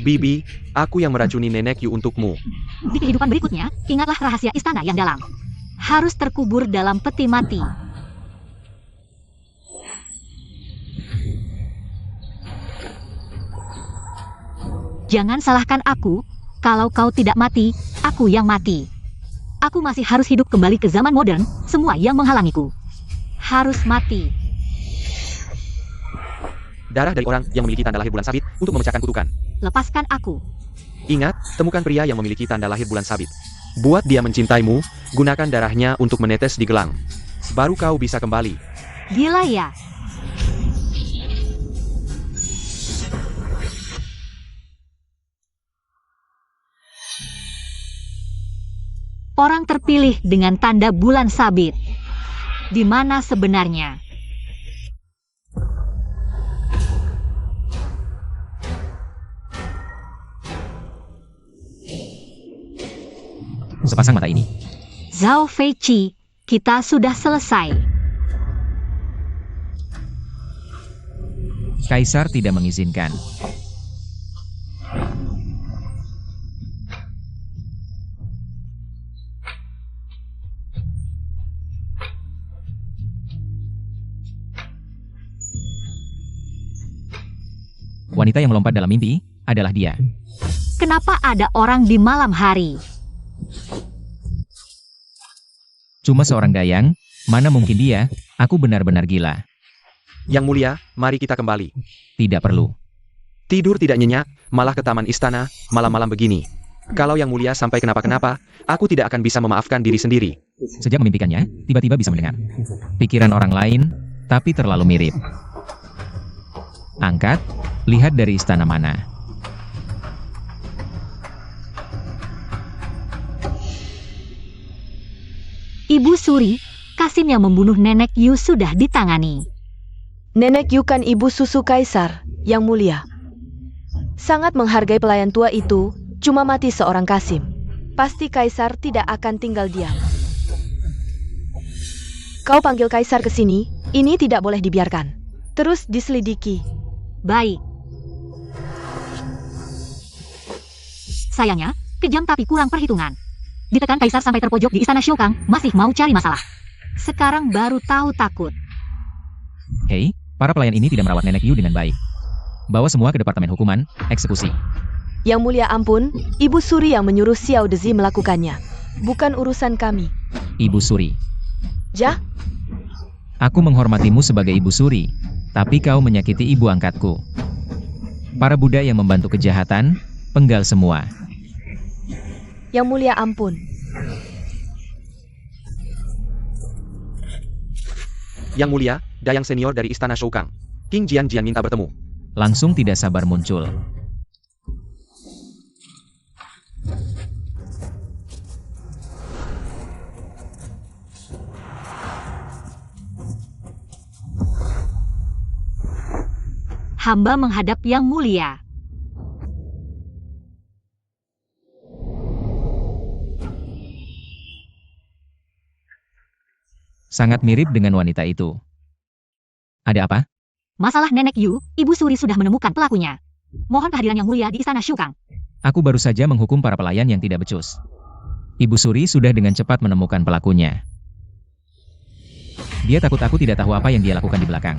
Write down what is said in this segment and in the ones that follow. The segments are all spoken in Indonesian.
Bibi, aku yang meracuni Nenek Yu untukmu. Di kehidupan berikutnya, ingatlah rahasia istana yang dalam. Harus terkubur dalam peti mati. Jangan salahkan aku, kalau kau tidak mati, aku yang mati. Aku masih harus hidup kembali ke zaman modern, semua yang menghalangiku harus mati. Darah dari orang yang memiliki tanda lahir bulan sabit untuk memecahkan kutukan. Lepaskan aku. Ingat, temukan pria yang memiliki tanda lahir bulan sabit. Buat dia mencintaimu, gunakan darahnya untuk menetes di gelang. Baru kau bisa kembali. Gila ya? Orang terpilih dengan tanda bulan sabit. Di mana sebenarnya? Sepasang mata ini. Zhao Feiqi, kita sudah selesai. Kaisar tidak mengizinkan. Wanita yang melompat dalam mimpi adalah dia. Kenapa ada orang di malam hari? Cuma seorang dayang, mana mungkin dia? Aku benar-benar gila. Yang mulia, mari kita kembali. Tidak perlu. Tidur tidak nyenyak, malah ke taman istana, malam-malam begini. Kalau yang mulia sampai kenapa-kenapa, aku tidak akan bisa memaafkan diri sendiri. Sejak memimpikannya, tiba-tiba bisa mendengar pikiran orang lain, tapi terlalu mirip. Angkat, lihat dari istana mana. Ibu Suri, Kasim yang membunuh Nenek Yu sudah ditangani. Nenek Yu kan ibu susu kaisar, yang mulia. Sangat menghargai pelayan tua itu, cuma mati seorang Kasim. Pasti kaisar tidak akan tinggal diam. Kau panggil kaisar ke sini, ini tidak boleh dibiarkan. Terus diselidiki. Baik. Sayangnya, kejam tapi kurang perhitungan. Ditekan kaisar sampai terpojok di istana Shokang, masih mau cari masalah. Sekarang baru tahu takut. Hei, para pelayan ini tidak merawat Nenek Yu dengan baik. Bawa semua ke Departemen Hukuman, Eksekusi. Yang mulia ampun, Ibu Suri yang menyuruh Xiao Dezi melakukannya. Bukan urusan kami. Ibu Suri. Jah? Aku menghormatimu sebagai Ibu Suri, tapi kau menyakiti ibu angkatku. Para Buddha yang membantu kejahatan, penggal semua. Yang mulia ampun. Yang mulia, dayang senior dari istana Shokang. King Jian minta bertemu. Langsung tidak sabar muncul. Hamba menghadap yang mulia. Sangat mirip dengan wanita itu. Ada apa? Masalah Nenek Yu, Ibu Suri sudah menemukan pelakunya. Mohon kehadiran yang mulia di istana Shokang. Aku baru saja menghukum para pelayan yang tidak becus. Ibu Suri sudah dengan cepat menemukan pelakunya. Dia takut aku tidak tahu apa yang dia lakukan di belakang.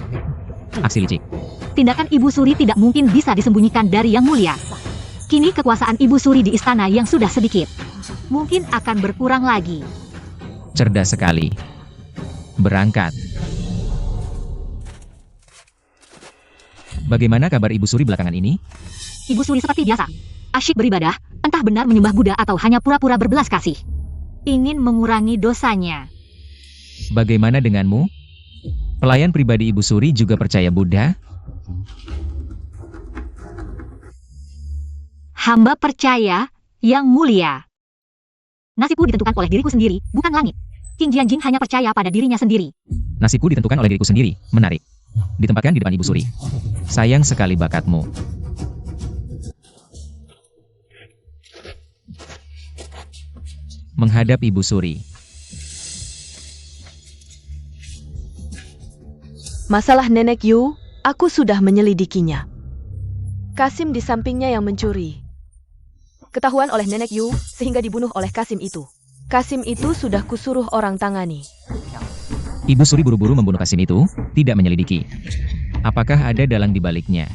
Aksi licik. Tindakan Ibu Suri tidak mungkin bisa disembunyikan dari yang mulia. Kini kekuasaan Ibu Suri di istana yang sudah sedikit, mungkin akan berkurang lagi. Cerdas sekali. Berangkat. Bagaimana kabar Ibu Suri belakangan ini? Ibu Suri seperti biasa. Asyik beribadah, entah benar menyembah Buddha atau hanya pura-pura berbelas kasih. Ingin mengurangi dosanya. Bagaimana denganmu? Pelayan pribadi Ibu Suri juga percaya Buddha? Hamba percaya, yang mulia. Nasibku ditentukan oleh diriku sendiri, bukan langit. King Jianjing hanya percaya pada dirinya sendiri. Nasibku ditentukan oleh diriku sendiri. Menarik. Ditempatkan di depan Ibu Suri. Sayang sekali bakatmu. Menghadap Ibu Suri. Masalah Nenek Yu, Aku sudah menyelidikinya. Kasim di sampingnya yang mencuri. Ketahuan oleh Nenek Yu, sehingga dibunuh oleh Kasim itu. Kasim itu sudah kusuruh orang tangani. Ibu Suri buru-buru membunuh Kasim itu, tidak menyelidiki. Apakah ada dalang di baliknya?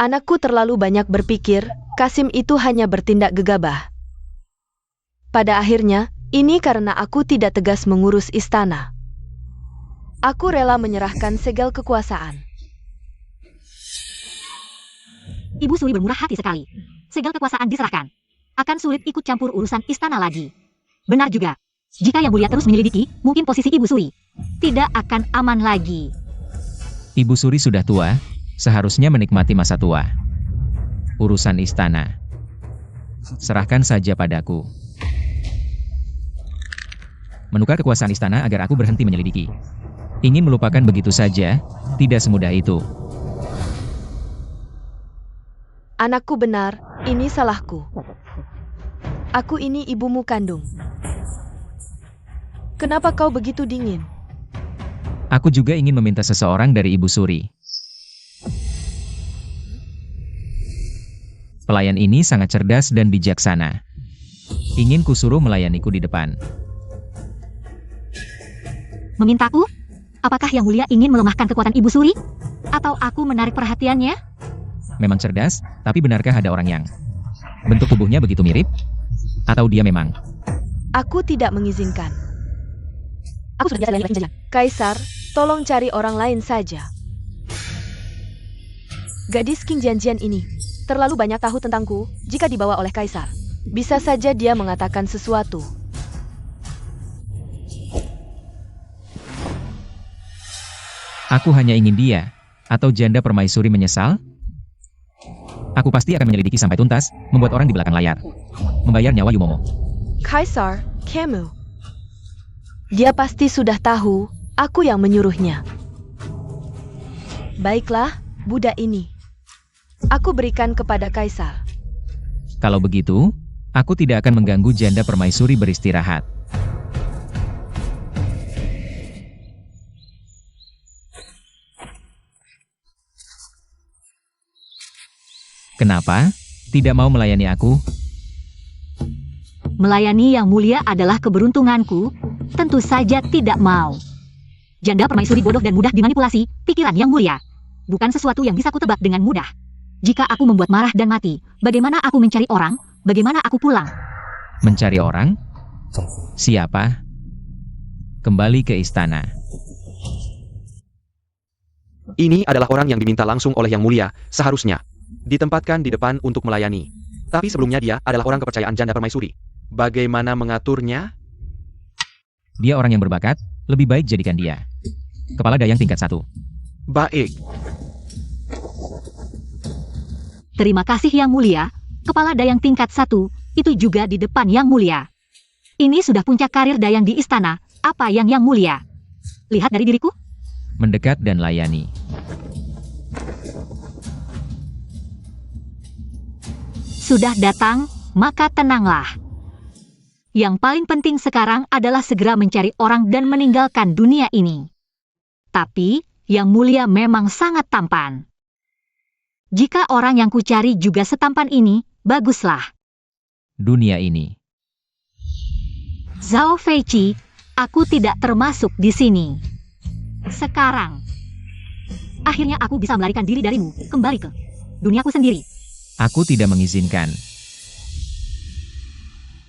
Anakku terlalu banyak berpikir, Kasim itu hanya bertindak gegabah. Pada akhirnya, ini karena aku tidak tegas mengurus istana. Aku rela menyerahkan segel kekuasaan. Ibu Suri bermurah hati sekali. Segel kekuasaan diserahkan. Akan sulit ikut campur urusan istana lagi. Benar juga. Jika Yang Mulia terus menyelidiki, mungkin posisi Ibu Suri tidak akan aman lagi. Ibu Suri sudah tua, seharusnya menikmati masa tua. Urusan istana, serahkan saja padaku. Menukar kekuasaan istana agar aku berhenti menyelidiki. Ingin melupakan begitu saja, tidak semudah itu. Anakku benar, ini salahku. Aku ini ibumu kandung. Kenapa kau begitu dingin? Aku juga ingin meminta seseorang dari Ibu Suri. Pelayan ini sangat cerdas dan bijaksana. Ingin kusuruh melayaniku di depan. Memintaku? Apakah Yang Mulia ingin melemahkan kekuatan Ibu Suri? Atau aku menarik perhatiannya? Memang cerdas, tapi benarkah ada orang yang bentuk tubuhnya begitu mirip? Atau dia memang? Aku tidak mengizinkan. Aku sudah biasa dengan King Jianjian. Kaisar, tolong cari orang lain saja. Gadis King Jianjian ini terlalu banyak tahu tentangku jika dibawa oleh Kaisar. Bisa saja dia mengatakan sesuatu. Aku hanya ingin dia, atau janda permaisuri menyesal? Aku pasti akan menyelidiki sampai tuntas, membuat orang di belakang layar. Membayar nyawa Yumomo. Kaisar, kamu. Dia pasti sudah tahu, aku yang menyuruhnya. Baiklah, budak ini. Aku berikan kepada Kaisar. Kalau begitu, aku tidak akan mengganggu janda permaisuri beristirahat. Kenapa? Tidak mau melayani aku? Melayani Yang Mulia adalah keberuntunganku. Tentu saja tidak mau. Janda permaisuri bodoh dan mudah dimanipulasi, pikiran Yang Mulia. Bukan sesuatu yang bisa kutebak dengan mudah. Jika aku membuat marah dan mati, bagaimana aku mencari orang? Bagaimana aku pulang? Mencari orang? Siapa? Kembali ke istana. Ini adalah orang yang diminta langsung oleh Yang Mulia, seharusnya ditempatkan di depan untuk melayani. Tapi sebelumnya dia adalah orang kepercayaan janda permaisuri. Bagaimana mengaturnya? Dia orang yang berbakat, lebih baik jadikan dia kepala dayang tingkat 1. Baik. Terima kasih Yang Mulia. Kepala dayang tingkat 1, itu juga di depan Yang Mulia. Ini sudah puncak karir dayang di istana. Apa yang Yang Mulia lihat dari diriku? Mendekat dan layani. Sudah datang, maka tenanglah. Yang paling penting sekarang adalah segera mencari orang dan meninggalkan dunia ini. Tapi, Yang Mulia memang sangat tampan. Jika orang yang kucari juga setampan ini, baguslah. Dunia ini. Zhao Feiqi, aku tidak termasuk di sini. Sekarang, akhirnya aku bisa melarikan diri darimu, kembali ke duniaku sendiri. Aku tidak mengizinkan.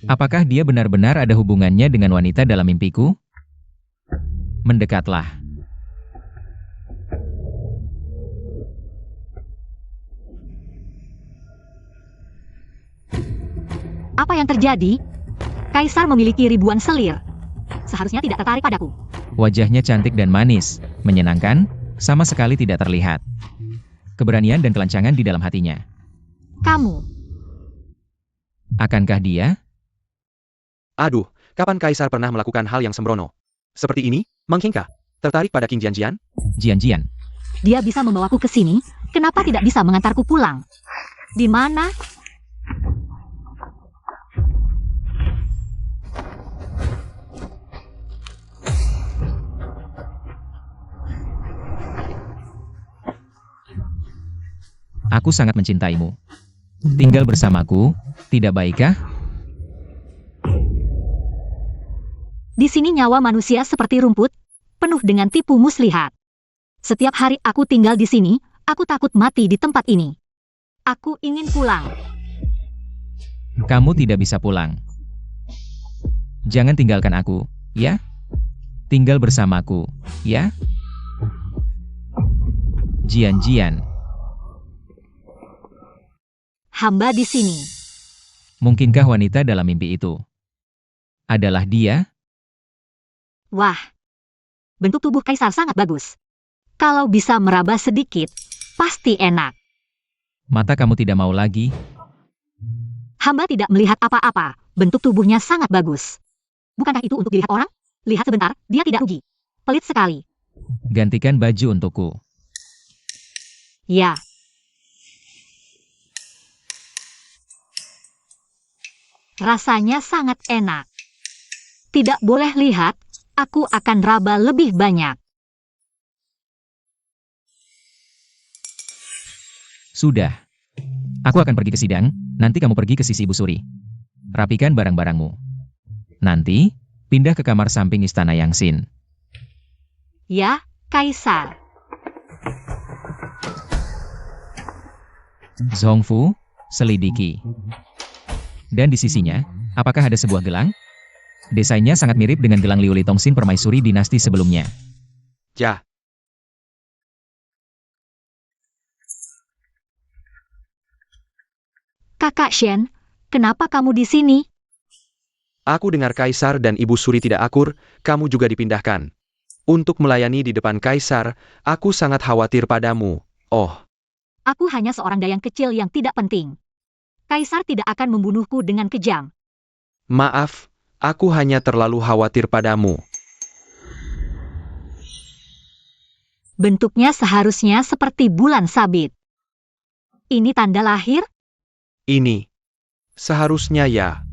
Apakah dia benar-benar ada hubungannya dengan wanita dalam mimpiku? Mendekatlah. Apa yang terjadi? Kaisar memiliki ribuan selir. Seharusnya tidak tertarik padaku. Wajahnya cantik dan manis, menyenangkan, sama sekali tidak terlihat keberanian dan kelancangan di dalam hatinya. Kamu, Akankah dia? Aduh, kapan Kaisar pernah melakukan hal yang sembrono? Seperti ini, Manghengka, tertarik pada King Jianjian? Jianjian. dia bisa membawaku ke sini, kenapa tidak bisa mengantarku pulang? Di mana? Aku sangat mencintaimu. Tinggal bersamaku, tidak baikkah? Di sini nyawa manusia seperti rumput, penuh dengan tipu muslihat. Setiap hari aku tinggal di sini, aku takut mati di tempat ini. Aku ingin pulang. Kamu tidak bisa pulang. Jangan tinggalkan aku, ya? Tinggal bersamaku, ya? Jian. Hamba di sini. Mungkinkah wanita dalam mimpi itu adalah dia? Wah, bentuk tubuh kaisar sangat bagus. Kalau bisa meraba sedikit, pasti enak. Mata kamu tidak mau lagi? Hamba tidak melihat apa-apa, bentuk tubuhnya sangat bagus. Bukankah itu untuk dilihat orang? Lihat sebentar, dia tidak rugi. Pelit sekali. Gantikan baju untukku. Ya. Rasanya sangat enak. Tidak boleh lihat, aku akan raba lebih banyak. Sudah. Aku akan pergi ke sidang, nanti kamu pergi ke sisi Ibu Suri. Rapikan barang-barangmu. Nanti, pindah ke kamar samping istana Yangxin. Ya, Kaisar. Zhongfu, selidiki. Dan di sisinya, apakah ada sebuah gelang? Desainnya sangat mirip dengan gelang Liu Li Tongxin permaisuri dinasti sebelumnya. Ya. Kakak Shen, kenapa kamu di sini? Aku dengar Kaisar dan Ibu Suri tidak akur, kamu juga dipindahkan. Untuk melayani di depan Kaisar, aku sangat khawatir padamu. Oh. Aku hanya seorang dayang kecil yang tidak penting. Kaisar tidak akan membunuhku dengan kejam. Maaf, aku hanya terlalu khawatir padamu. Bentuknya seharusnya seperti bulan sabit. Ini tanda lahir? Ini. Seharusnya ya.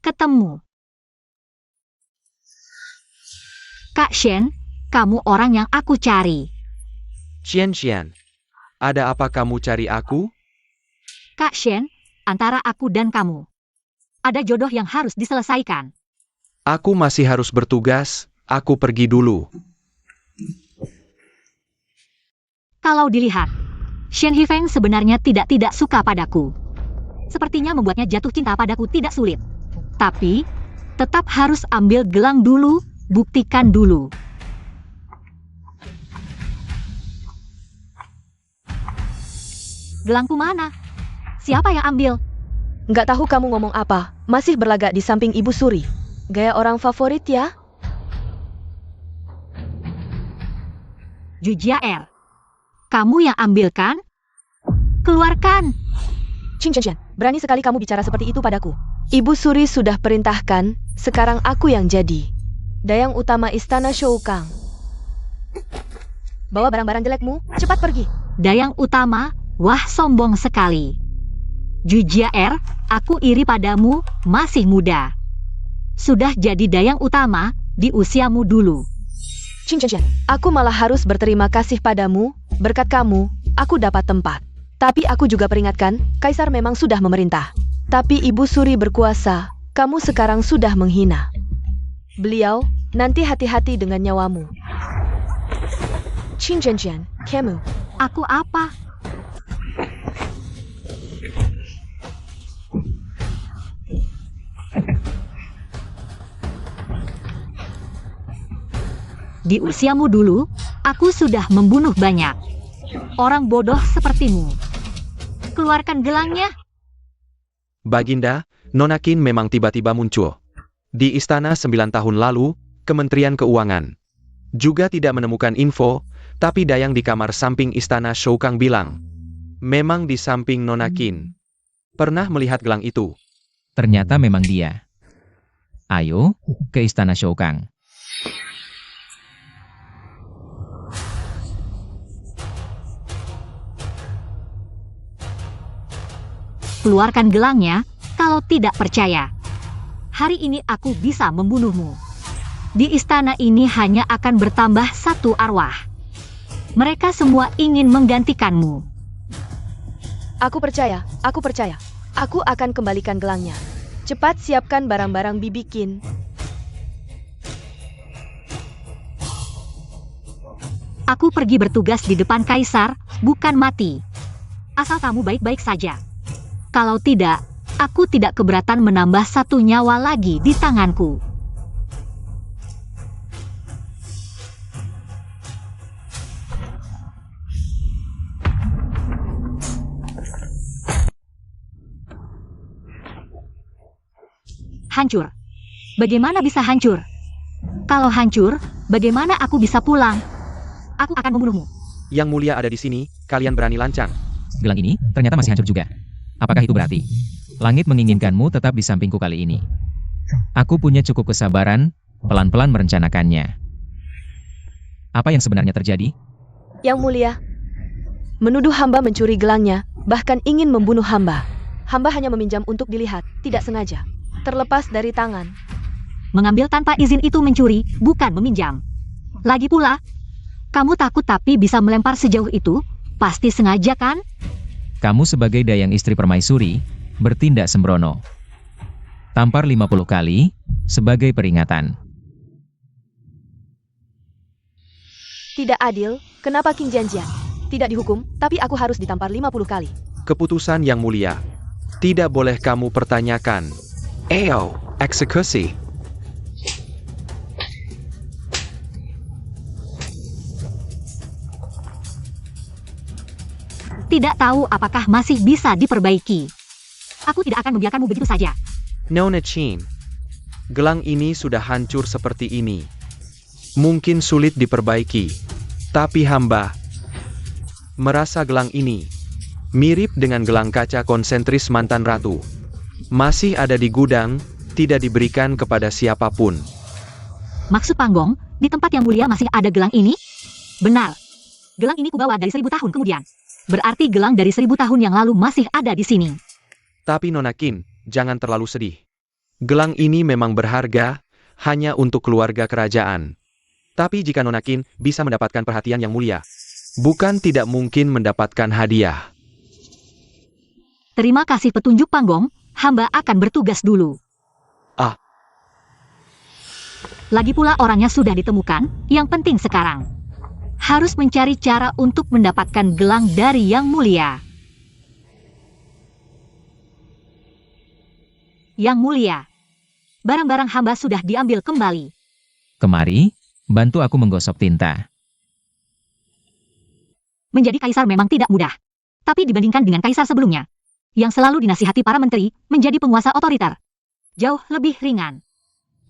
Ketemu. Kak Shen, kamu orang yang aku cari. Xian, ada apa kamu cari aku? Kak Shen, antara aku dan kamu. Ada jodoh yang harus diselesaikan. Aku masih harus bertugas, aku pergi dulu. Kalau dilihat, Shen Hifeng sebenarnya tidak suka padaku. Sepertinya membuatnya jatuh cinta padaku tidak sulit. Tapi, tetap harus ambil gelang dulu, buktikan dulu. Gelangku mana? Siapa yang ambil? Nggak tahu kamu ngomong apa, masih berlagak di samping Ibu Suri. Gaya orang favorit ya? Jujiaer. Kamu yang ambilkan? Keluarkan. Qin, berani sekali kamu bicara seperti itu padaku. Ibu Suri sudah perintahkan, sekarang aku yang jadi dayang utama istana Shoukang. Bawa barang-barang jelekmu, cepat pergi. Dayang utama, wah sombong sekali. Jujiaer, aku iri padamu, masih muda. Sudah jadi dayang utama, di usiamu dulu. Qin, aku malah harus berterima kasih padamu, berkat kamu, aku dapat tempat. Tapi aku juga peringatkan, Kaisar memang sudah memerintah. Tapi Ibu Suri berkuasa, kamu sekarang sudah menghina beliau, nanti hati-hati dengan nyawamu. Qin, kamu. Aku apa? Di usiamu dulu, aku sudah membunuh banyak orang bodoh sepertimu. Keluarkan gelangnya. Baginda, Nona Qin memang tiba-tiba muncul. Di istana 9 tahun lalu, Kementerian Keuangan juga tidak menemukan info, tapi dayang di kamar samping istana Shoukang bilang, memang di samping Nona Qin. Pernah melihat gelang itu. Ternyata memang dia. Ayo, ke istana Shoukang. Keluarkan gelangnya, kalau tidak percaya. Hari ini aku bisa membunuhmu. Di istana ini hanya akan bertambah satu arwah. Mereka semua ingin menggantikanmu. Aku percaya, aku percaya. Aku akan kembalikan gelangnya. Cepat siapkan barang-barang Bibi Qin. Aku pergi bertugas di depan kaisar, bukan mati. Asal kamu baik-baik saja. Kalau tidak, aku tidak keberatan menambah 1 nyawa lagi di tanganku. Hancur. Bagaimana bisa hancur? Kalau hancur, bagaimana aku bisa pulang? Aku akan membunuhmu. Yang Mulia ada di sini, kalian berani lancang. Gelang ini ternyata masih hancur juga. Apakah itu berarti langit menginginkanmu tetap di sampingku kali ini? Aku punya cukup kesabaran, pelan-pelan merencanakannya. Apa yang sebenarnya terjadi? Yang Mulia, menuduh hamba mencuri gelangnya, bahkan ingin membunuh hamba. Hamba hanya meminjam untuk dilihat, tidak sengaja. Terlepas dari tangan. Mengambil tanpa izin itu mencuri, bukan meminjam. Lagi pula, kamu takut tapi bisa melempar sejauh itu? Pasti sengaja kan? Kamu sebagai dayang istri permaisuri, bertindak sembrono. Tampar 50 kali, sebagai peringatan. Tidak adil, kenapa King Janjian? Tidak dihukum, tapi aku harus ditampar 50 kali. Keputusan Yang Mulia. Tidak boleh kamu pertanyakan. Eo, eksekusi. Tidak tahu apakah masih bisa diperbaiki. Aku tidak akan membiarkanmu begitu saja. Nona Qin. Gelang ini sudah hancur seperti ini. Mungkin sulit diperbaiki. Tapi hamba merasa gelang ini mirip dengan gelang kaca konsentris mantan ratu. Masih ada di gudang, tidak diberikan kepada siapapun. Maksud Panggong, di tempat Yang Mulia masih ada gelang ini? Benar. Gelang ini kubawa dari 1000 tahun kemudian. Berarti gelang dari 1000 tahun yang lalu masih ada di sini. Tapi Nona Qin, jangan terlalu sedih. Gelang ini memang berharga, hanya untuk keluarga kerajaan. Tapi jika Nona Qin bisa mendapatkan perhatian Yang Mulia, bukan tidak mungkin mendapatkan hadiah. Terima kasih petunjuk Panggong, hamba akan bertugas dulu. Ah. Lagi pula orangnya sudah ditemukan, yang penting sekarang harus mencari cara untuk mendapatkan gelang dari Yang Mulia. Yang Mulia, barang-barang hamba sudah diambil kembali. Kemari, bantu aku menggosok tinta. Menjadi kaisar memang tidak mudah. Tapi dibandingkan dengan kaisar sebelumnya, yang selalu dinasihati para menteri, menjadi penguasa otoriter, jauh lebih ringan.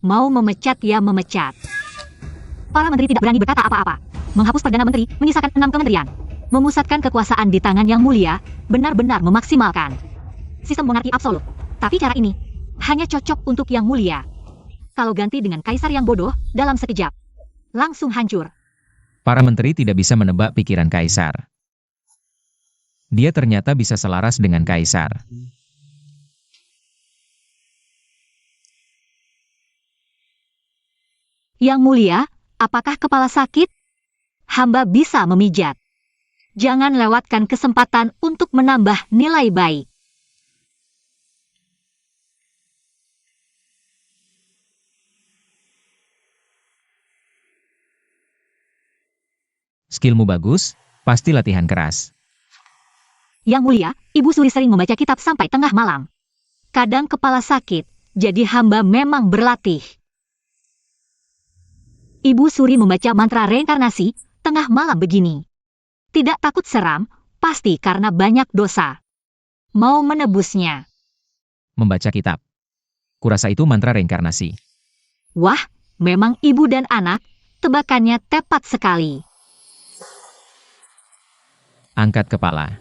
Mau memecat ya memecat. Para menteri tidak berani berkata apa-apa. Menghapus Perdana Menteri, menyisakan 6 kementerian. Memusatkan kekuasaan di tangan Yang Mulia, benar-benar memaksimalkan sistem monarki absolut. Tapi cara ini hanya cocok untuk Yang Mulia. Kalau ganti dengan kaisar yang bodoh, dalam sekejap langsung hancur. Para menteri tidak bisa menebak pikiran kaisar. Dia ternyata bisa selaras dengan kaisar. Yang Mulia, apakah kepala sakit? Hamba bisa memijat. Jangan lewatkan kesempatan untuk menambah nilai baik. Skillmu bagus, pasti latihan keras. Yang Mulia, Ibu Suri sering membaca kitab sampai tengah malam. Kadang kepala sakit, jadi hamba memang berlatih. Ibu Suri membaca mantra reinkarnasi tengah malam begini. Tidak takut seram, pasti karena banyak dosa. Mau menebusnya. Membaca kitab. Kurasa itu mantra reinkarnasi. Wah, memang ibu dan anak, tebakannya tepat sekali. Angkat kepala.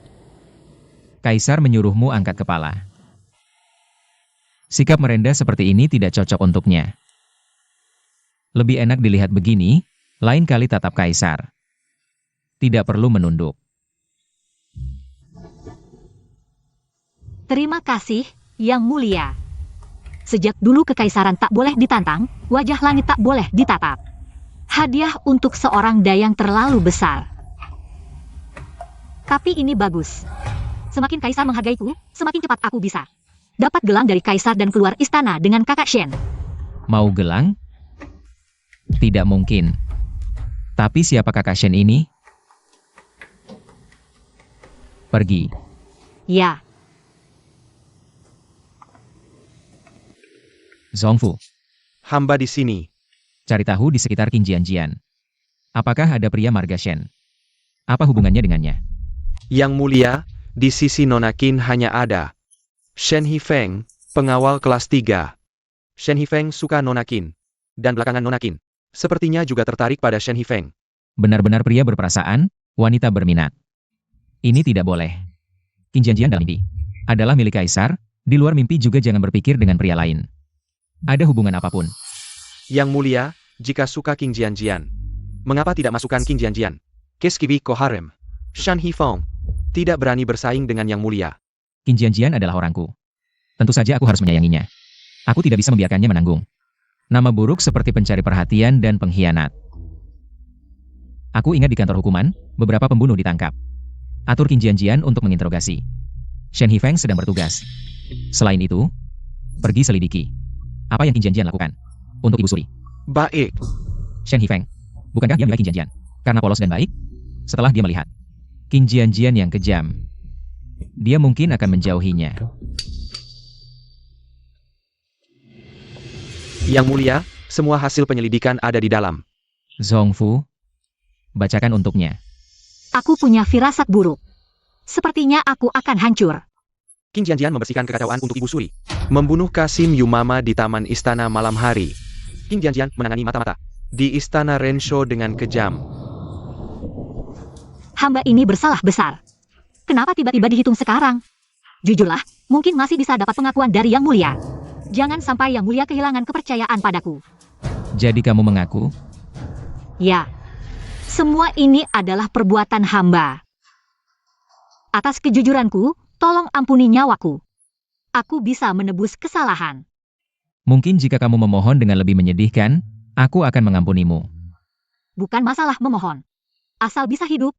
Kaisar menyuruhmu angkat kepala. Sikap merendah seperti ini tidak cocok untuknya. Lebih enak dilihat begini, lain kali tatap kaisar. Tidak perlu menunduk. Terima kasih, Yang Mulia. Sejak dulu kekaisaran tak boleh ditantang, wajah langit tak boleh ditatap. Hadiah untuk seorang dayang terlalu besar. Tapi ini bagus. Semakin Kaisar menghargaiku, semakin cepat aku bisa dapat gelang dari Kaisar dan keluar istana dengan kakak Shen. Mau gelang? Tidak mungkin. Tapi siapa kakak Shen ini? Pergi. Ya, Zhongfu, Hamba di sini. cari tahu di sekitar Qin Jianjian. Apakah ada pria marga Shen? Apa hubungannya dengannya? Yang mulia, di sisi Nona Qin hanya ada Shen Hifeng, pengawal kelas 3. Shen Hifeng suka Nona Qin. Dan belakangan Nona Qin sepertinya juga tertarik pada Shen Hifeng. Benar-benar pria berperasaan, wanita berminat. Ini tidak boleh. Qin Jianjian dalam mimpi adalah milik Kaisar, di luar mimpi juga jangan berpikir dengan pria lain. Ada hubungan apapun. Yang mulia, jika suka King Jianjian, mengapa tidak masukkan King Jianjian? Keskiwi Koharem. Shen Hifeng tidak berani bersaing dengan yang mulia. Qin Jianjian adalah orangku. Tentu saja aku harus menyayanginya. Aku tidak bisa membiarkannya menanggung nama buruk seperti pencari perhatian dan pengkhianat. Aku ingat di kantor hukuman, beberapa pembunuh ditangkap. Atur Qin Jianjian untuk menginterogasi. Shen Hifeng sedang bertugas. Selain itu, pergi selidiki. Apa yang Qin Jianjian lakukan untuk Ibu Suri? Baik. Shen Hifeng, bukankah dia milik Qin Jianjian karena polos dan baik? Setelah dia melihat Qin Jianjian yang kejam, dia mungkin akan menjauhinya. Yang mulia, semua hasil penyelidikan ada di dalam. Zhongfu, bacakan untuknya. aku punya firasat buruk. Sepertinya aku akan hancur. King Jianjian membersihkan kekacauan untuk Ibu Suri. Membunuh Kasim Yumama di taman istana malam hari. King Jianjian menangani mata-mata di istana Rensho dengan kejam. Hamba ini bersalah besar. Kenapa tiba-tiba dihitung sekarang? Jujurlah, mungkin masih bisa dapat pengakuan dari Yang Mulia. Jangan sampai Yang Mulia kehilangan kepercayaan padaku. Jadi kamu mengaku? Ya, semua ini adalah perbuatan hamba. Atas kejujuranku, tolong ampuni nyawaku. Aku bisa menebus kesalahan. Mungkin jika kamu memohon dengan lebih menyedihkan, aku akan mengampunimu. Bukan masalah memohon. Asal bisa hidup,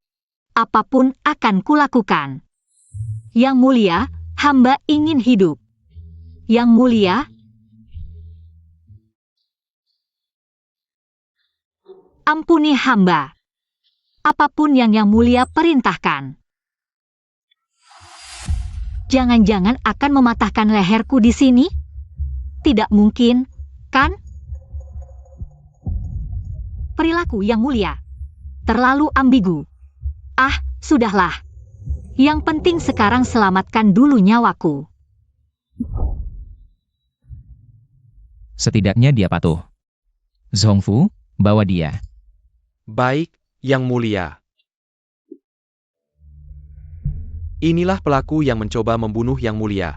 apapun akan kulakukan. Yang Mulia, hamba ingin hidup. Yang Mulia, ampuni hamba. Apapun yang Yang Mulia perintahkan. Jangan-jangan akan mematahkan leherku di sini? Tidak mungkin, kan? Perilaku Yang Mulia terlalu ambigu. Ah, sudahlah. Yang penting sekarang selamatkan dulu nyawaku. Setidaknya dia patuh. Zhongfu, bawa dia. Baik, Yang Mulia. Inilah pelaku yang mencoba membunuh Yang Mulia.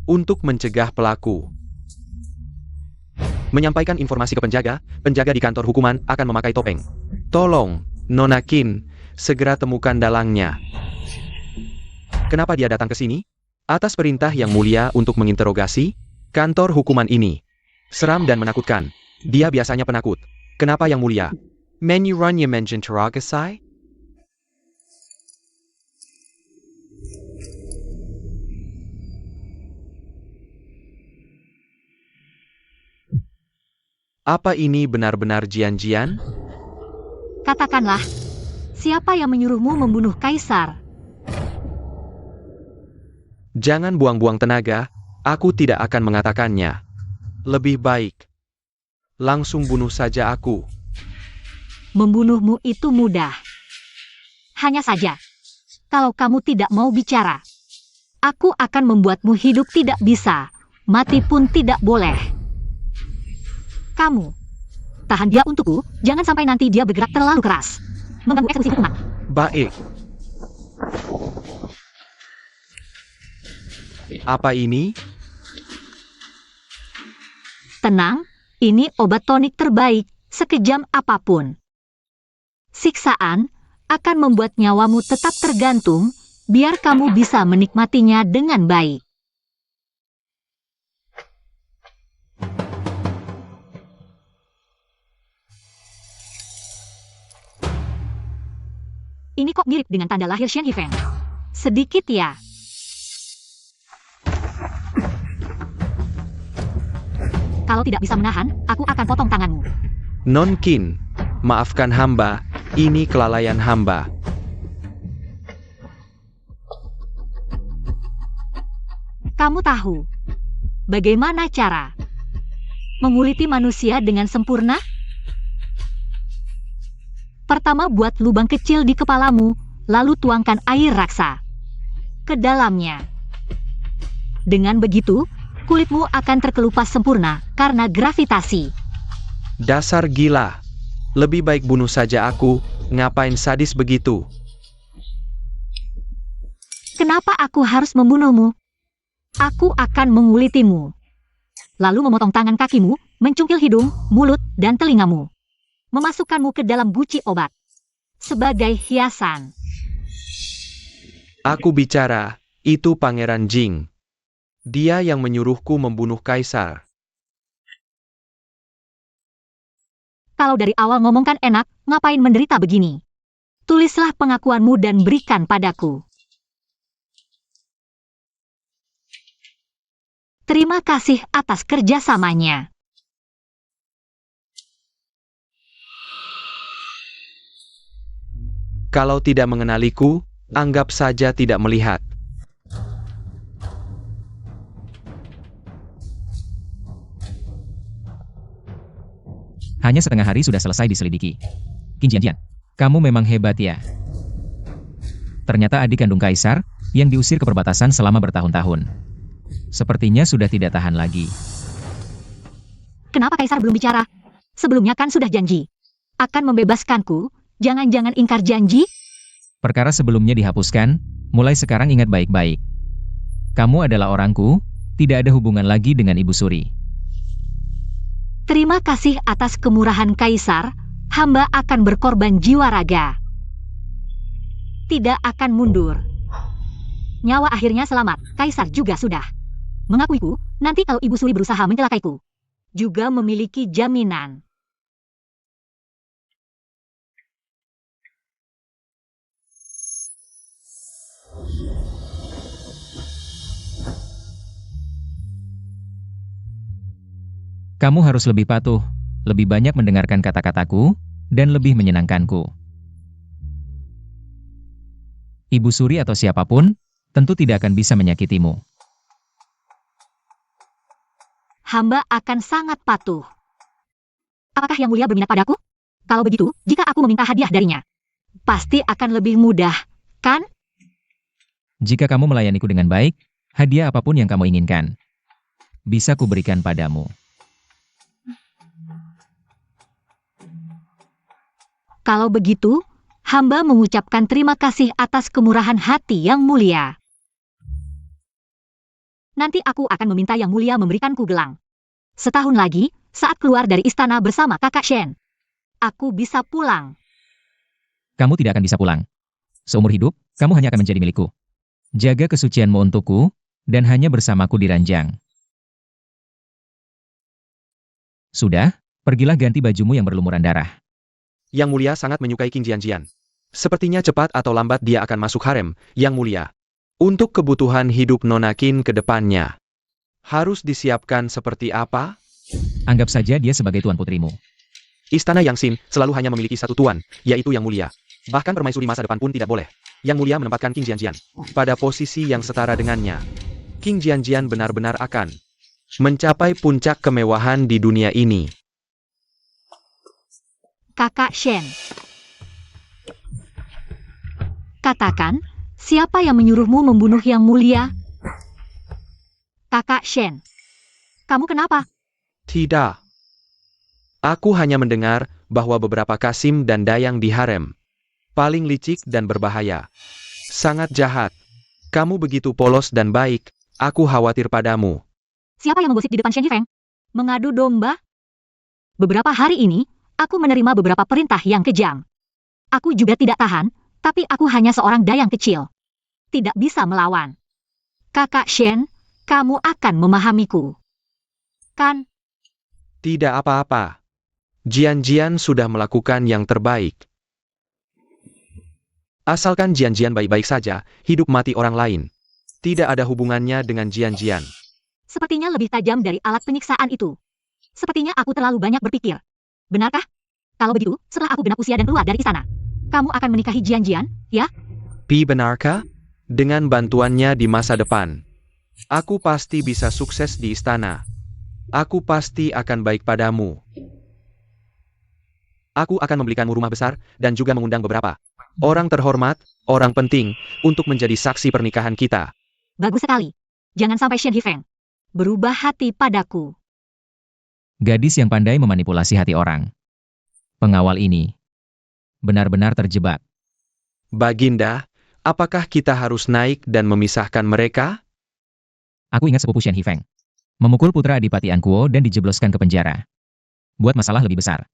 Untuk mencegah pelaku menyampaikan informasi ke penjaga, penjaga di kantor hukuman akan memakai topeng. Tolong, Nona Qin, segera temukan dalangnya. Kenapa dia datang ke sini? Atas perintah Yang Mulia untuk menginterogasi kantor hukuman ini. Seram dan menakutkan. Dia biasanya penakut. Kenapa Yang Mulia menyuruhnya menginterogasi? Apa ini benar-benar Jianjian? Katakanlah, siapa yang menyuruhmu membunuh Kaisar? Jangan buang-buang tenaga, aku tidak akan mengatakannya. Lebih baik langsung bunuh saja aku. Membunuhmu itu mudah. Hanya saja, kalau kamu tidak mau bicara, aku akan membuatmu hidup tidak bisa, mati pun tidak boleh. Kamu, tahan dia untukku, jangan sampai nanti dia bergerak terlalu keras. Mengganggu eksekusi hukuman. Baik. Apa ini? Tenang, ini obat tonik terbaik, sekejam apapun. Siksaan akan membuat nyawamu tetap tergantung, biar kamu bisa menikmatinya dengan baik. Ini kok mirip dengan tanda lahir Shen Yifeng. Sedikit ya. Kalau tidak bisa menahan, aku akan potong tanganmu. Non Qin, maafkan hamba, ini kelalaian hamba. Kamu tahu bagaimana cara menguliti manusia dengan sempurna? Pertama, buat lubang kecil di kepalamu, lalu tuangkan air raksa ke dalamnya. Dengan begitu, kulitmu akan terkelupas sempurna karena gravitasi. Dasar gila. Lebih baik bunuh saja aku, ngapain sadis begitu? Kenapa aku harus membunuhmu? Aku akan mengulitimu. Lalu memotong tangan kakimu, mencungkil hidung, mulut, dan telingamu. Memasukkanmu ke dalam guci obat. Sebagai hiasan. Aku bicara, itu Pangeran Jing. Dia yang menyuruhku membunuh Kaisar. Kalau dari awal ngomong kan enak, ngapain menderita begini? Tulislah pengakuanmu dan berikan padaku. Terima kasih atas kerjasamanya. Kalau tidak mengenaliku, anggap saja tidak melihat. Hanya setengah hari sudah selesai diselidiki. Qin Jianjian, kamu memang hebat ya. Ternyata adik kandung Kaisar, yang diusir ke perbatasan selama bertahun-tahun. Sepertinya sudah tidak tahan lagi. Kenapa Kaisar belum bicara? Sebelumnya kan sudah janji. Akan membebaskanku, jangan-jangan ingkar janji? Perkara sebelumnya dihapuskan, mulai sekarang ingat baik-baik. Kamu adalah orangku, tidak ada hubungan lagi dengan Ibu Suri. Terima kasih atas kemurahan Kaisar, hamba akan berkorban jiwa raga. Tidak akan mundur. Nyawa akhirnya selamat, Kaisar juga sudah mengakuiku, nanti kalau Ibu Suri berusaha mencelakaiku, juga memiliki jaminan. Kamu harus lebih patuh, lebih banyak mendengarkan kata-kataku, dan lebih menyenangkanku. Ibu Suri atau siapapun, tentu tidak akan bisa menyakitimu. Hamba akan sangat patuh. Apakah Yang Mulia berminat padaku? Kalau begitu, jika aku meminta hadiah darinya, pasti akan lebih mudah, kan? Jika kamu melayaniku dengan baik, hadiah apapun yang kamu inginkan, bisa kuberikan padamu. Kalau begitu, hamba mengucapkan terima kasih atas kemurahan hati Yang Mulia. Nanti aku akan meminta Yang Mulia memberikanku gelang. Setahun lagi, saat keluar dari istana bersama kakak Shen, aku bisa pulang. Kamu tidak akan bisa pulang. Seumur hidup, kamu hanya akan menjadi milikku. Jaga kesucianmu untukku, dan hanya bersamaku di ranjang. Sudah, pergilah ganti bajumu yang berlumuran darah. Yang Mulia sangat menyukai Qin Jianjian. Sepertinya cepat atau lambat dia akan masuk harem, Yang Mulia. Untuk kebutuhan hidup Nona Qin ke depannya, harus disiapkan seperti apa? Anggap saja dia sebagai tuan putrimu. Istana Yang Xin selalu hanya memiliki satu tuan, yaitu Yang Mulia. Bahkan permaisuri masa depan pun tidak boleh. Yang Mulia menempatkan Qin Jianjian pada posisi yang setara dengannya. Qin Jianjian benar-benar akan mencapai puncak kemewahan di dunia ini. Kakak Shen. Katakan, siapa yang menyuruhmu membunuh Yang Mulia? Kakak Shen. Kamu kenapa? Tidak. Aku hanya mendengar bahwa beberapa Kasim dan Dayang di harem paling licik dan berbahaya. Sangat jahat. Kamu begitu polos dan baik, aku khawatir padamu. Siapa yang menggosip di depan Shen Yifeng? Mengadu domba? Beberapa hari ini, aku menerima beberapa perintah yang kejam. Aku juga tidak tahan, tapi aku hanya seorang dayang kecil. Tidak bisa melawan. Kakak Shen, kamu akan memahamiku. Kan? Tidak apa-apa. Jian-Jian sudah melakukan yang terbaik. Asalkan Jian-Jian baik-baik saja, hidup mati orang lain. Tidak ada hubungannya dengan Jian-Jian. Sepertinya lebih tajam dari alat penyiksaan itu. Sepertinya aku terlalu banyak berpikir. Benarkah? Kalau begitu, setelah aku genap usia dan keluar dari istana, kamu akan menikahi Jian-Jian, ya? Pi, benarkah? Dengan bantuannya di masa depan, aku pasti bisa sukses di istana. Aku pasti akan baik padamu. Aku akan membelikanmu rumah besar, dan juga mengundang beberapa orang terhormat, orang penting, untuk menjadi saksi pernikahan kita. Bagus sekali. Jangan sampai Shen Hifeng berubah hati padaku. Gadis yang pandai memanipulasi hati orang. Pengawal ini benar-benar terjebak. Baginda, apakah kita harus naik dan memisahkan mereka? Aku ingat sepupu Shen Hifeng memukul putra Adipati Ankuo dan dijebloskan ke penjara. Buat masalah lebih besar.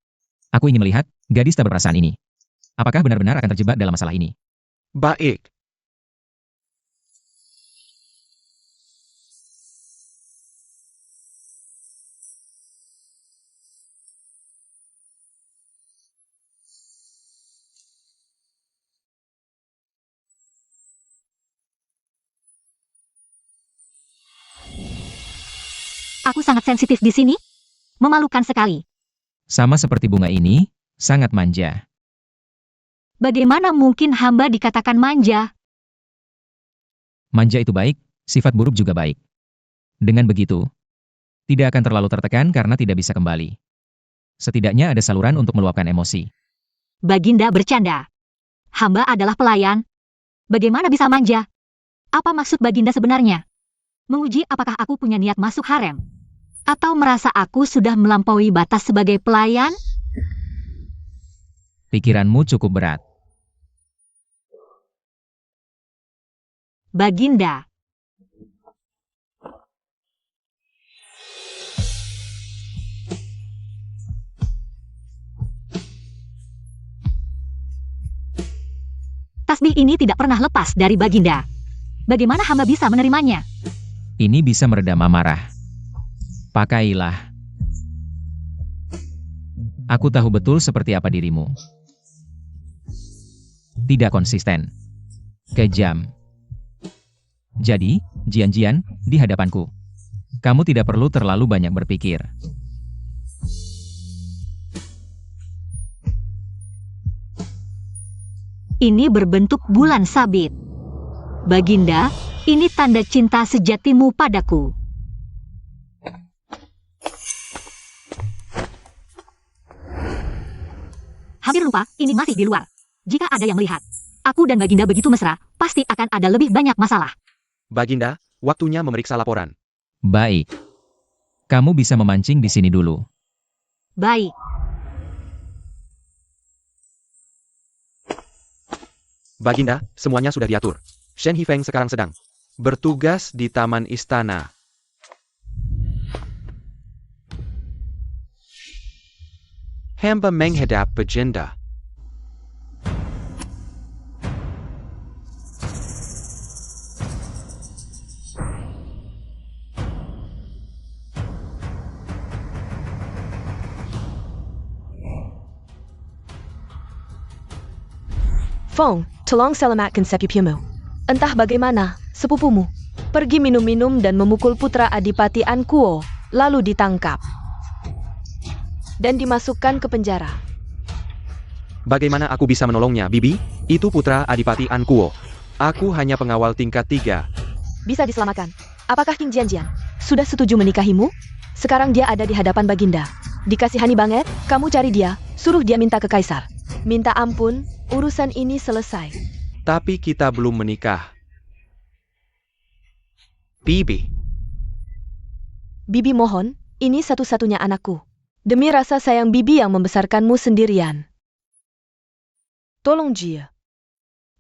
Aku ingin melihat gadis tak berperasaan ini. Apakah benar-benar akan terjebak dalam masalah ini? Baik. Aku sangat sensitif di sini. Memalukan sekali. Sama seperti bunga ini, sangat manja. Bagaimana mungkin hamba dikatakan manja? Manja itu baik, sifat buruk juga baik. Dengan begitu, tidak akan terlalu tertekan karena tidak bisa kembali. Setidaknya ada saluran untuk meluapkan emosi. Baginda bercanda. Hamba adalah pelayan. Bagaimana bisa manja? Apa maksud Baginda sebenarnya? Menguji apakah aku punya niat masuk harem? Atau merasa aku sudah melampaui batas sebagai pelayan? Pikiranmu cukup berat. Baginda. Tasbih ini tidak pernah lepas dari Baginda. Bagaimana hamba bisa menerimanya? Ini bisa meredam amarah. Pakailah. Aku tahu betul seperti apa dirimu. Tidak konsisten. Kejam. Jadi, Jian-Jian, di hadapanku. Kamu tidak perlu terlalu banyak berpikir. Ini berbentuk bulan sabit. Baginda, ini tanda cinta sejatimu padaku. Hampir lupa, ini masih di luar. Jika ada yang melihat, aku dan Baginda begitu mesra, pasti akan ada lebih banyak masalah. Baginda, waktunya memeriksa laporan. Baik. Kamu bisa memancing di sini dulu. Baik. Baginda, semuanya sudah diatur. Shen Hifeng sekarang sedang bertugas di taman istana. Hamba menghadap Baginda. Fong, tolong selamatkan sepupumu. Entah bagaimana, sepupumu pergi minum-minum dan memukul putra Adipati Ankuo, lalu ditangkap dan dimasukkan ke penjara. Bagaimana aku bisa menolongnya, Bibi? Itu putra Adipati Ankuo. Aku hanya pengawal tingkat 3. Bisa diselamatkan. Apakah King Jian-Jian sudah setuju menikahimu? Sekarang dia ada di hadapan Baginda. Dikasihani banget, kamu cari dia, suruh dia minta ke Kaisar. Minta ampun, urusan ini selesai. Tapi kita belum menikah. Bibi. Bibi mohon, ini satu-satunya anakku. Demi rasa sayang Bibi yang membesarkanmu sendirian. Tolong Jia.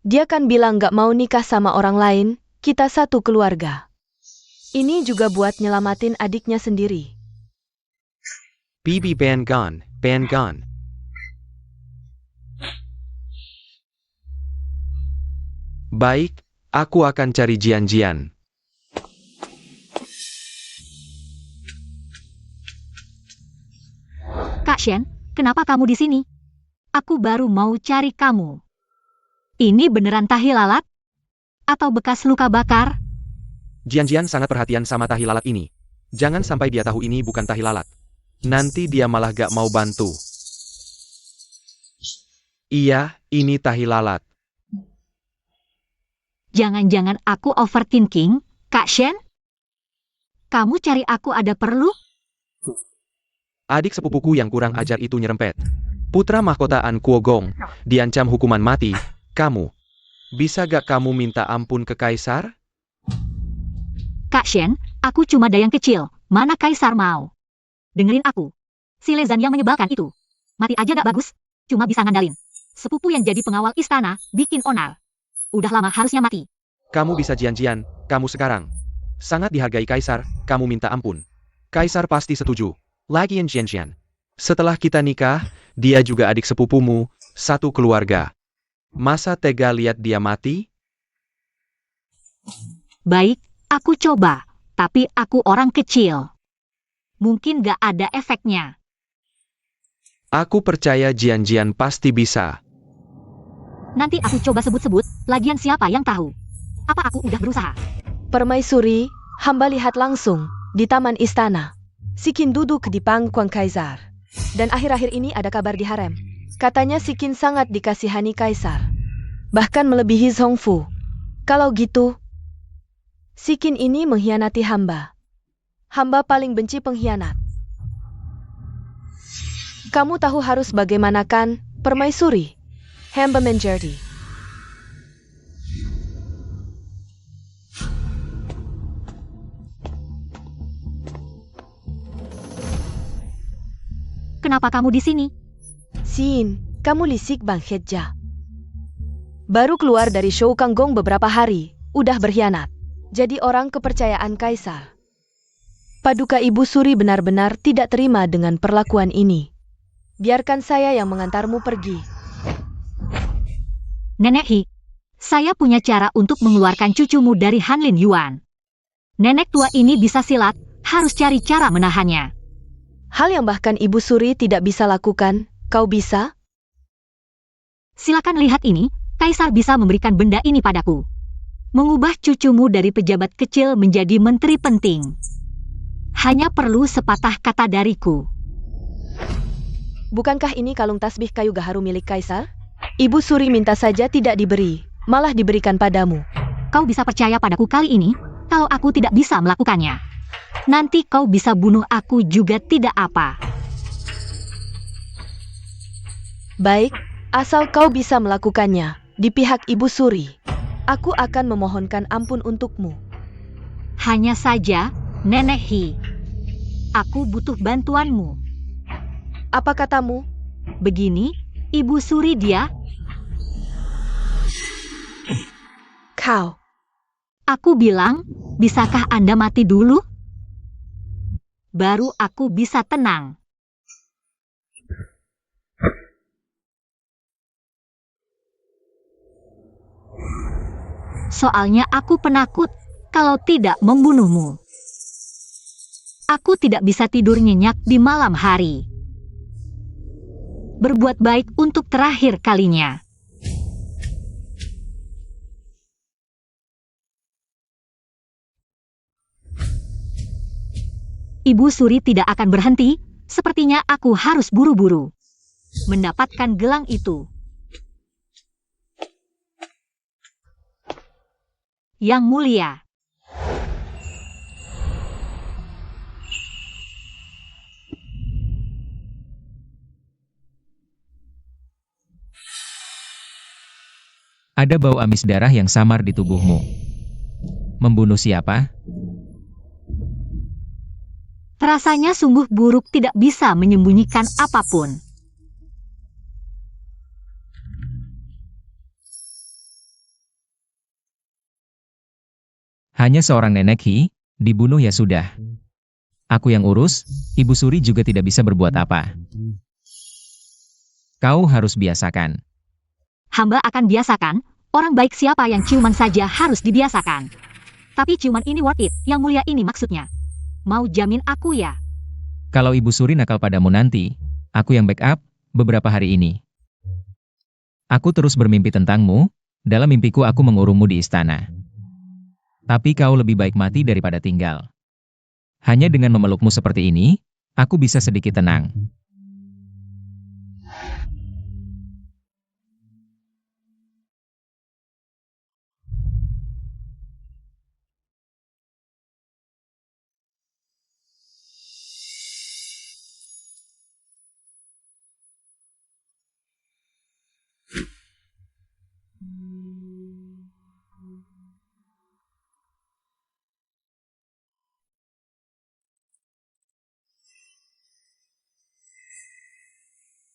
Dia kan bilang gak mau nikah sama orang lain, kita satu keluarga. Ini juga buat nyelamatin adiknya sendiri. Bibi ban gone, ban gone. Baik, aku akan cari Jian-Jian. Kak Shen, kenapa kamu di sini? Aku baru mau cari kamu. Ini beneran tahi lalat? Atau bekas luka bakar? Jian sangat perhatian sama tahi lalat ini. Jangan sampai dia tahu ini bukan tahi lalat. Nanti dia malah gak mau bantu. Iya, ini tahi lalat. Jangan-jangan aku overthinking, Kak Shen? Kamu cari aku ada perlu? Adik sepupuku yang kurang ajar itu nyerempet. Putra mahkota An Kuogong diancam hukuman mati. Kamu, bisa gak kamu minta ampun ke Kaisar? Kak Shen, aku cuma dayang kecil. Mana Kaisar mau? Dengerin aku. Si Lezan yang menyebalkan itu. Mati aja gak bagus. Cuma bisa ngandalin. Sepupu yang jadi pengawal istana, bikin onar. Udah lama harusnya mati. Kamu bisa Jian, kamu sekarang. Sangat dihargai Kaisar, kamu minta ampun. Kaisar pasti setuju. Lagian Jian. Setelah kita nikah, dia juga adik sepupumu, satu keluarga. Masa tega lihat dia mati? Baik, aku coba. Tapi aku orang kecil. Mungkin gak ada efeknya. Aku percaya Jian pasti bisa. Nanti aku coba sebut-sebut, lagian siapa yang tahu? Apa aku udah berusaha? Permaisuri, hamba lihat langsung di taman istana. Sikin duduk di pangkuan Kaisar. Dan akhir-akhir ini ada kabar di harem. Katanya Sikin sangat dikasihani Kaisar. Bahkan melebihi Zhongfu. Kalau gitu, Sikin ini mengkhianati hamba. Hamba paling benci pengkhianat. Kamu tahu harus bagaimana kan, Permaisuri? Hamba menjadi. Kenapa kamu di sini? Sin, kamu lisik Bang Hedja. Baru keluar dari show Kanggong beberapa hari, udah berkhianat. Jadi orang kepercayaan Kaisar. Paduka Ibu Suri benar-benar tidak terima dengan perlakuan ini. Biarkan saya yang mengantarmu pergi. Nenek Hi, saya punya cara untuk mengeluarkan cucumu dari Hanlin Yuan. Nenek tua ini bisa silat, harus cari cara menahannya. Hal yang bahkan Ibu Suri tidak bisa lakukan, kau bisa? Silakan lihat ini, Kaisar bisa memberikan benda ini padaku. Mengubah cucumu dari pejabat kecil menjadi menteri penting. Hanya perlu sepatah kata dariku. Bukankah ini kalung tasbih kayu gaharu milik Kaisar? Ibu Suri minta saja tidak diberi, malah diberikan padamu. Kau bisa percaya padaku kali ini, kalau aku tidak bisa melakukannya. Nanti kau bisa bunuh aku juga tidak apa. Baik, asal kau bisa melakukannya, di pihak Ibu Suri. Aku akan memohonkan ampun untukmu. Hanya saja, Nenek Hi, aku butuh bantuanmu. Apa katamu? Begini, Ibu Suri dia. Kau. Aku bilang, bisakah Anda mati dulu? Baru aku bisa tenang. Soalnya aku penakut kalau tidak membunuhmu. Aku tidak bisa tidur nyenyak di malam hari. Berbuat baik untuk terakhir kalinya. Ibu Suri tidak akan berhenti, sepertinya aku harus buru-buru mendapatkan gelang itu. Yang mulia. Ada bau amis darah yang samar di tubuhmu. Membunuh siapa? Rasanya sungguh buruk tidak bisa menyembunyikan apapun. Hanya seorang Nenek Hi, dibunuh ya sudah. Aku yang urus, Ibu Suri juga tidak bisa berbuat apa. Kau harus biasakan. Hamba akan biasakan, orang baik siapa yang ciuman saja harus dibiasakan. Tapi ciuman ini worth it, yang mulia ini maksudnya. Mau jamin aku ya? Kalau Ibu Suri nakal padamu nanti, aku yang backup beberapa hari ini. Aku terus bermimpi tentangmu, Dalam mimpiku aku mengurungmu di istana. Tapi kau lebih baik mati daripada tinggal. Hanya dengan memelukmu seperti ini, aku bisa sedikit tenang.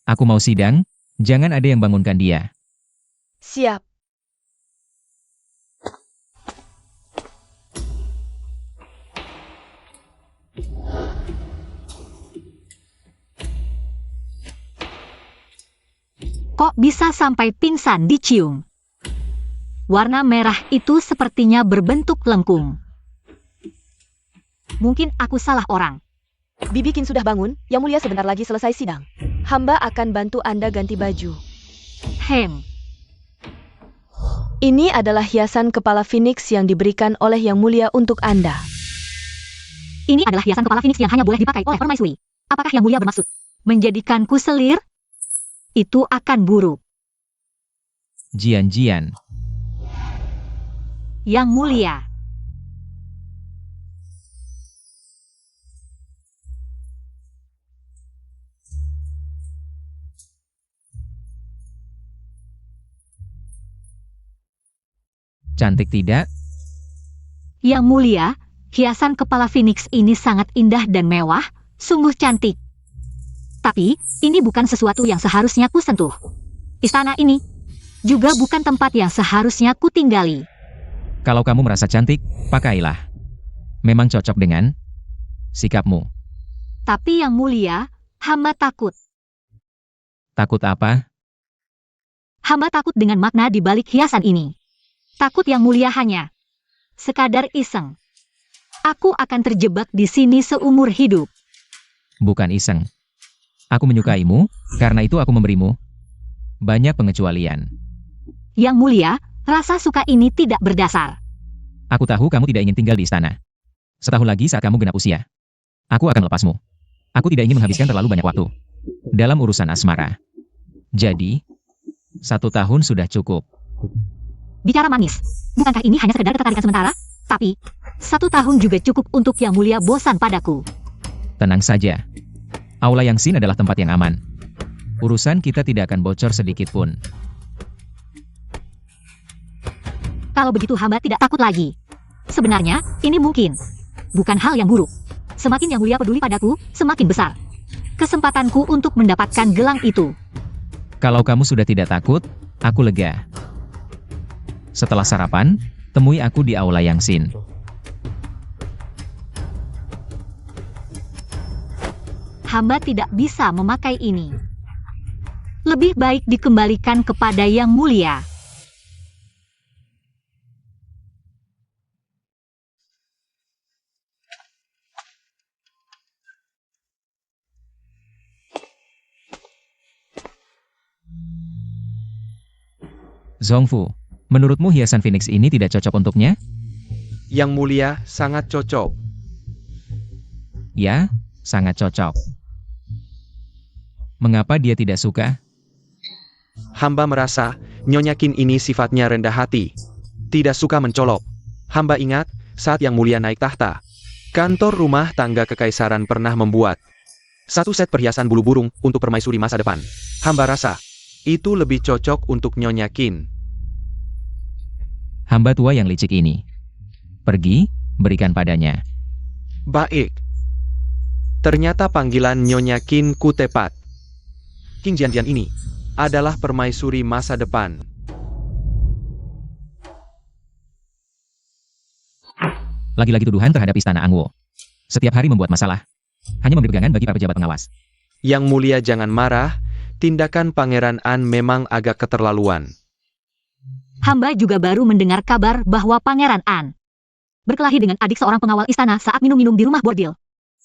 Aku mau sidang, jangan ada yang bangunkan dia. Siap. Kok bisa sampai pingsan dicium? Warna merah itu sepertinya berbentuk lengkung. Mungkin aku salah orang. Bibi Qin sudah bangun, Yang Mulia sebentar lagi selesai sidang. Hamba akan bantu Anda ganti baju. Hem, Ini adalah hiasan kepala Phoenix yang diberikan oleh Yang Mulia untuk Anda. ini adalah hiasan kepala Phoenix yang hanya boleh dipakai oleh permaisuri. Apakah Yang Mulia bermaksud menjadikanku selir? Itu akan buruk. Jian-jian. Yang Mulia. Cantik tidak? Yang Mulia, hiasan kepala Phoenix ini sangat indah dan mewah, sungguh cantik. Tapi, ini bukan sesuatu yang seharusnya ku sentuh. Istana ini juga bukan tempat yang seharusnya ku tinggali. Kalau kamu merasa cantik, pakailah. Memang cocok dengan sikapmu. Tapi Yang Mulia, hamba takut. Takut apa? Hamba takut dengan makna di balik hiasan ini. Takut Yang Mulia hanya sekadar iseng. Aku akan terjebak di sini seumur hidup. Bukan iseng. Aku menyukaimu, karena itu aku memberimu banyak pengecualian. Yang Mulia, rasa suka ini tidak berdasar. Aku tahu kamu tidak ingin tinggal di istana. Setahun lagi saat kamu genap usia, aku akan melepasmu. Aku tidak ingin menghabiskan terlalu banyak waktu dalam urusan asmara. Jadi, 1 tahun sudah cukup. Bicara manis, bukankah ini hanya sekedar ketertarikan sementara? Tapi, 1 tahun juga cukup untuk Yang Mulia bosan padaku. Tenang saja. Aula Yang Xin adalah tempat yang aman. Urusan kita tidak akan bocor sedikit pun. Kalau begitu hamba tidak takut lagi. Sebenarnya, ini mungkin bukan hal yang buruk. Semakin Yang Mulia peduli padaku, semakin besar kesempatanku untuk mendapatkan gelang itu. Kalau kamu sudah tidak takut, aku lega. Setelah sarapan, temui aku di Aula Yang Xin. Hamba tidak bisa memakai ini. Lebih baik dikembalikan kepada Yang Mulia. Zhongfu, menurutmu hiasan Phoenix ini tidak cocok untuknya? Yang Mulia sangat cocok. Ya, sangat cocok. Mengapa dia tidak suka? Hamba merasa, Nyonya Qin ini sifatnya rendah hati. Tidak suka mencolok. Hamba ingat, saat Yang Mulia naik tahta, kantor rumah tangga kekaisaran pernah membuat 1 set perhiasan bulu burung untuk permaisuri masa depan. Hamba rasa, itu lebih cocok untuk Nyonya Qin. Hamba tua yang licik ini. Pergi, berikan padanya. Baik. Ternyata panggilan Nyonya Qin ku tepat. King Jian-jian ini adalah permaisuri masa depan. Lagi-lagi tuduhan terhadap istana Angwo. Setiap hari membuat masalah. Hanya memberi pegangan bagi para pejabat pengawas. Yang Mulia jangan marah, tindakan Pangeran An memang agak keterlaluan. Hamba juga baru mendengar kabar bahwa Pangeran An berkelahi dengan adik seorang pengawal istana saat minum-minum di rumah bordil.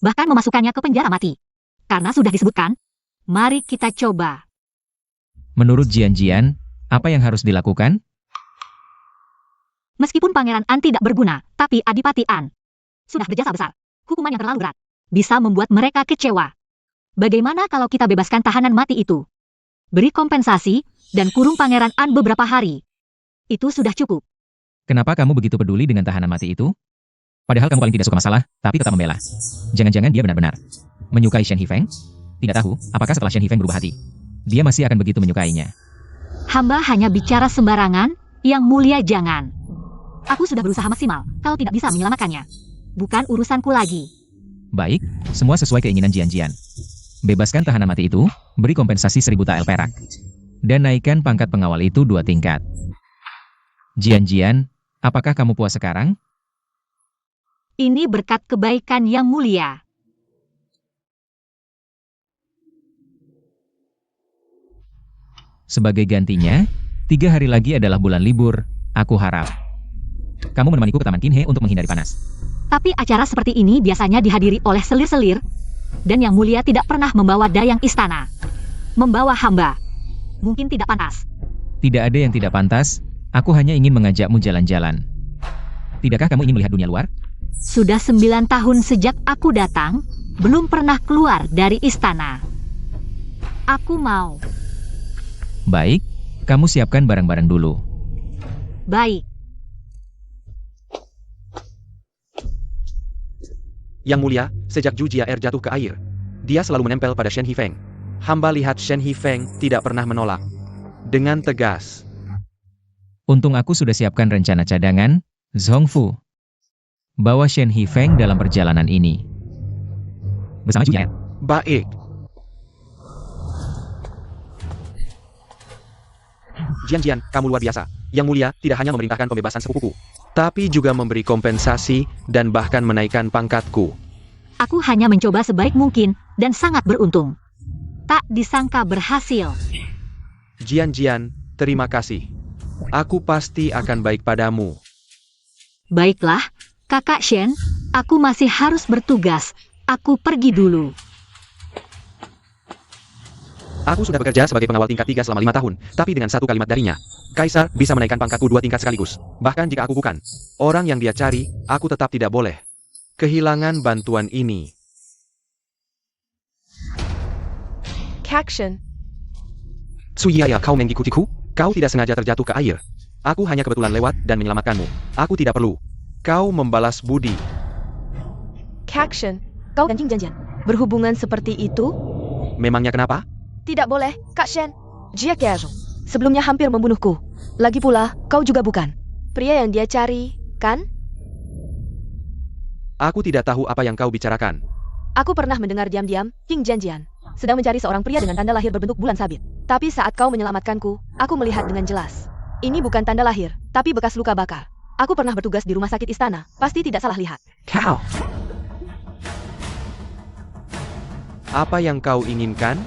Bahkan memasukkannya ke penjara mati. Karena sudah disebutkan, mari kita coba. Menurut Jian-jian, apa yang harus dilakukan? Meskipun Pangeran An tidak berguna, tapi Adipati An sudah berjasa besar. Hukuman yang terlalu berat bisa membuat mereka kecewa. Bagaimana kalau kita bebaskan tahanan mati itu? Beri kompensasi, dan kurung Pangeran An beberapa hari. Itu sudah cukup. Kenapa kamu begitu peduli dengan tahanan mati itu? Padahal kamu paling tidak suka masalah, tapi tetap membela. Jangan-jangan dia benar-benar menyukai Shen Hifeng? Tidak tahu, apakah setelah Shen Hifeng berubah hati, dia masih akan begitu menyukainya. Hamba hanya bicara sembarangan, yang mulia jangan. Aku sudah berusaha maksimal, kau tidak bisa menyelamatkannya. Bukan urusanku lagi. Baik, semua sesuai keinginan Jian-Jian. Bebaskan tahanan mati itu, beri kompensasi 1000 tael perak. Dan naikkan pangkat pengawal itu 2 tingkat. Jian-Jian, apakah kamu puas sekarang? Ini berkat kebaikan yang mulia. Sebagai gantinya, 3 hari lagi adalah bulan libur, aku harap kamu menemaniku ke Taman Qinhe untuk menghindari panas. Tapi acara seperti ini biasanya dihadiri oleh selir-selir, dan yang mulia tidak pernah membawa dayang istana. Membawa hamba. Mungkin tidak pantas. Tidak ada yang tidak pantas, aku hanya ingin mengajakmu jalan-jalan. Tidakkah kamu ingin melihat dunia luar? Sudah 9 tahun sejak aku datang, belum pernah keluar dari istana. Aku mau. Baik, kamu siapkan barang-barang dulu. Baik. Yang mulia, sejak Zhu Jiaer jatuh ke air, dia selalu menempel pada Shen Hifeng. Hamba lihat Shen Hifeng tidak pernah menolak. Dengan tegas. Untung aku sudah siapkan rencana cadangan, Zhongfu. Bawa Shen Hifeng dalam perjalanan ini. Bersama Zhu Jiaer. Baik. Jian-Jian, kamu luar biasa. Yang mulia tidak hanya memerintahkan pembebasan sepupuku, tapi juga memberi kompensasi dan bahkan menaikkan pangkatku. Aku hanya mencoba sebaik mungkin dan sangat beruntung. Tak disangka berhasil. Jian-Jian, terima kasih. Aku pasti akan baik padamu. Baiklah, Kakak Shen, aku masih harus bertugas. Aku pergi dulu. Aku sudah bekerja sebagai pengawal tingkat 3 selama 5 tahun, tapi dengan satu kalimat darinya, Kaisar bisa menaikkan pangkatku 2 tingkat sekaligus. Bahkan jika aku bukan orang yang dia cari, aku tetap tidak boleh kehilangan bantuan ini. Kakshen, Tsuyaya, kau mengikutiku? Kau tidak sengaja terjatuh ke air. Aku hanya kebetulan lewat dan menyelamatkanmu. Aku tidak perlu kau membalas budi. Kakshen, kau dan King Jian-Jian berhubungan seperti itu? Memangnya kenapa? Tidak boleh, Kak Shen. Jia Keazong sebelumnya hampir membunuhku. Lagi pula, kau juga bukan pria yang dia cari, kan? Aku tidak tahu apa yang kau bicarakan. Aku pernah mendengar diam-diam, King Jian-Jian sedang mencari seorang pria dengan tanda lahir berbentuk bulan sabit. Tapi saat kau menyelamatkanku, aku melihat dengan jelas. Ini bukan tanda lahir, tapi bekas luka bakar. Aku pernah bertugas di rumah sakit istana, pasti tidak salah lihat. Kau. Apa yang kau inginkan?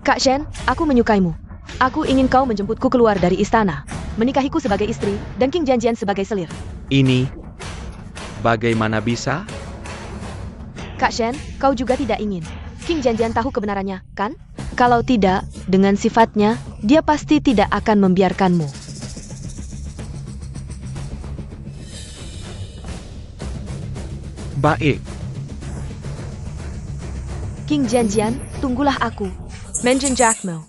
Kak Shen, aku menyukaimu. Aku ingin kau menjemputku keluar dari istana, menikahiku sebagai istri, dan King Jian-Jian sebagai selir. Ini bagaimana bisa? Kak Shen, kau juga tidak ingin King Jian-Jian tahu kebenarannya, kan? Kalau tidak, dengan sifatnya, dia pasti tidak akan membiarkanmu. Baik. King Jian-Jian, tunggulah aku. Menjin Jackmo.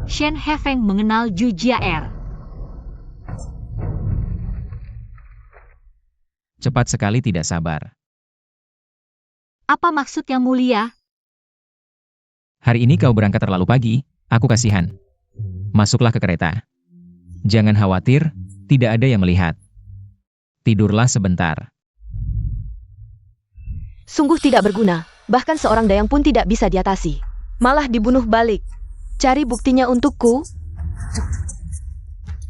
Shen Hifeng mengenal Zhu Jiaer. Cepat sekali tidak sabar. Apa maksud yang mulia? Hari ini kau berangkat terlalu pagi, aku kasihan. Masuklah ke kereta. Jangan khawatir, tidak ada yang melihat. Tidurlah sebentar. Sungguh tidak berguna, bahkan seorang dayang pun tidak bisa diatasi. Malah dibunuh balik. Cari buktinya untukku.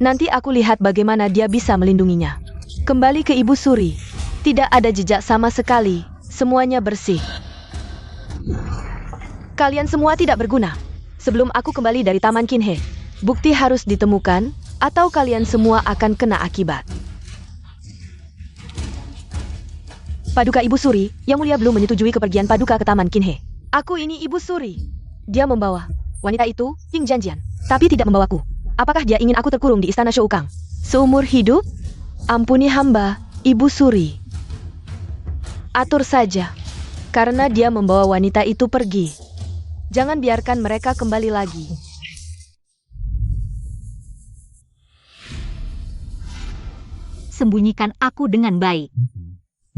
Nanti aku lihat bagaimana dia bisa melindunginya. Kembali ke Ibu Suri. Tidak ada jejak sama sekali, semuanya bersih. Kalian semua tidak berguna. Sebelum aku kembali dari Taman Qinhe, bukti harus ditemukan, atau kalian semua akan kena akibat. Paduka Ibu Suri, Yang Mulia belum menyetujui kepergian Paduka ke Taman Kinhe. Aku ini Ibu Suri. Dia membawa wanita itu, Ying Janjian, tapi tidak membawaku. Apakah dia ingin aku terkurung di istana Shoukang seumur hidup? Ampuni hamba, Ibu Suri. Atur saja, karena dia membawa wanita itu pergi. Jangan biarkan mereka kembali lagi. Sembunyikan aku dengan baik.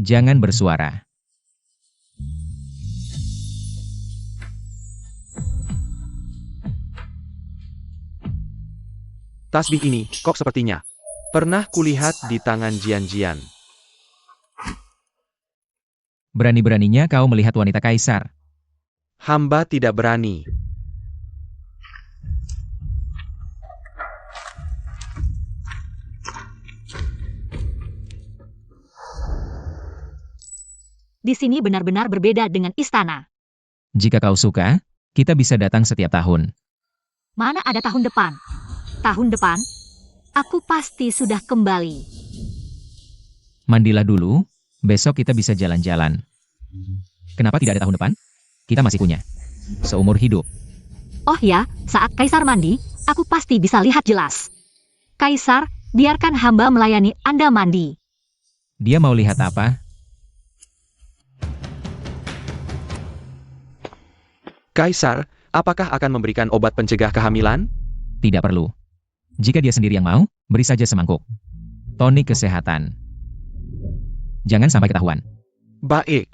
Jangan bersuara. Tasbih ini, kok sepertinya pernah kulihat di tangan Jian-Jian. Berani-beraninya kau melihat wanita kaisar. Hamba tidak berani. Di sini benar-benar berbeda dengan istana. Jika kau suka, kita bisa datang setiap tahun. Mana ada tahun depan? Tahun depan, aku pasti sudah kembali. Mandilah dulu, besok kita bisa jalan-jalan. Kenapa tidak ada tahun depan? Kita masih punya. Seumur hidup. Oh ya, saat Kaisar mandi, aku pasti bisa lihat jelas. Kaisar, biarkan hamba melayani Anda mandi. Dia mau lihat apa? Kaisar, apakah akan memberikan obat pencegah kehamilan? Tidak perlu. Jika dia sendiri yang mau, beri saja semangkuk. Tonik kesehatan. Jangan sampai ketahuan. Baik.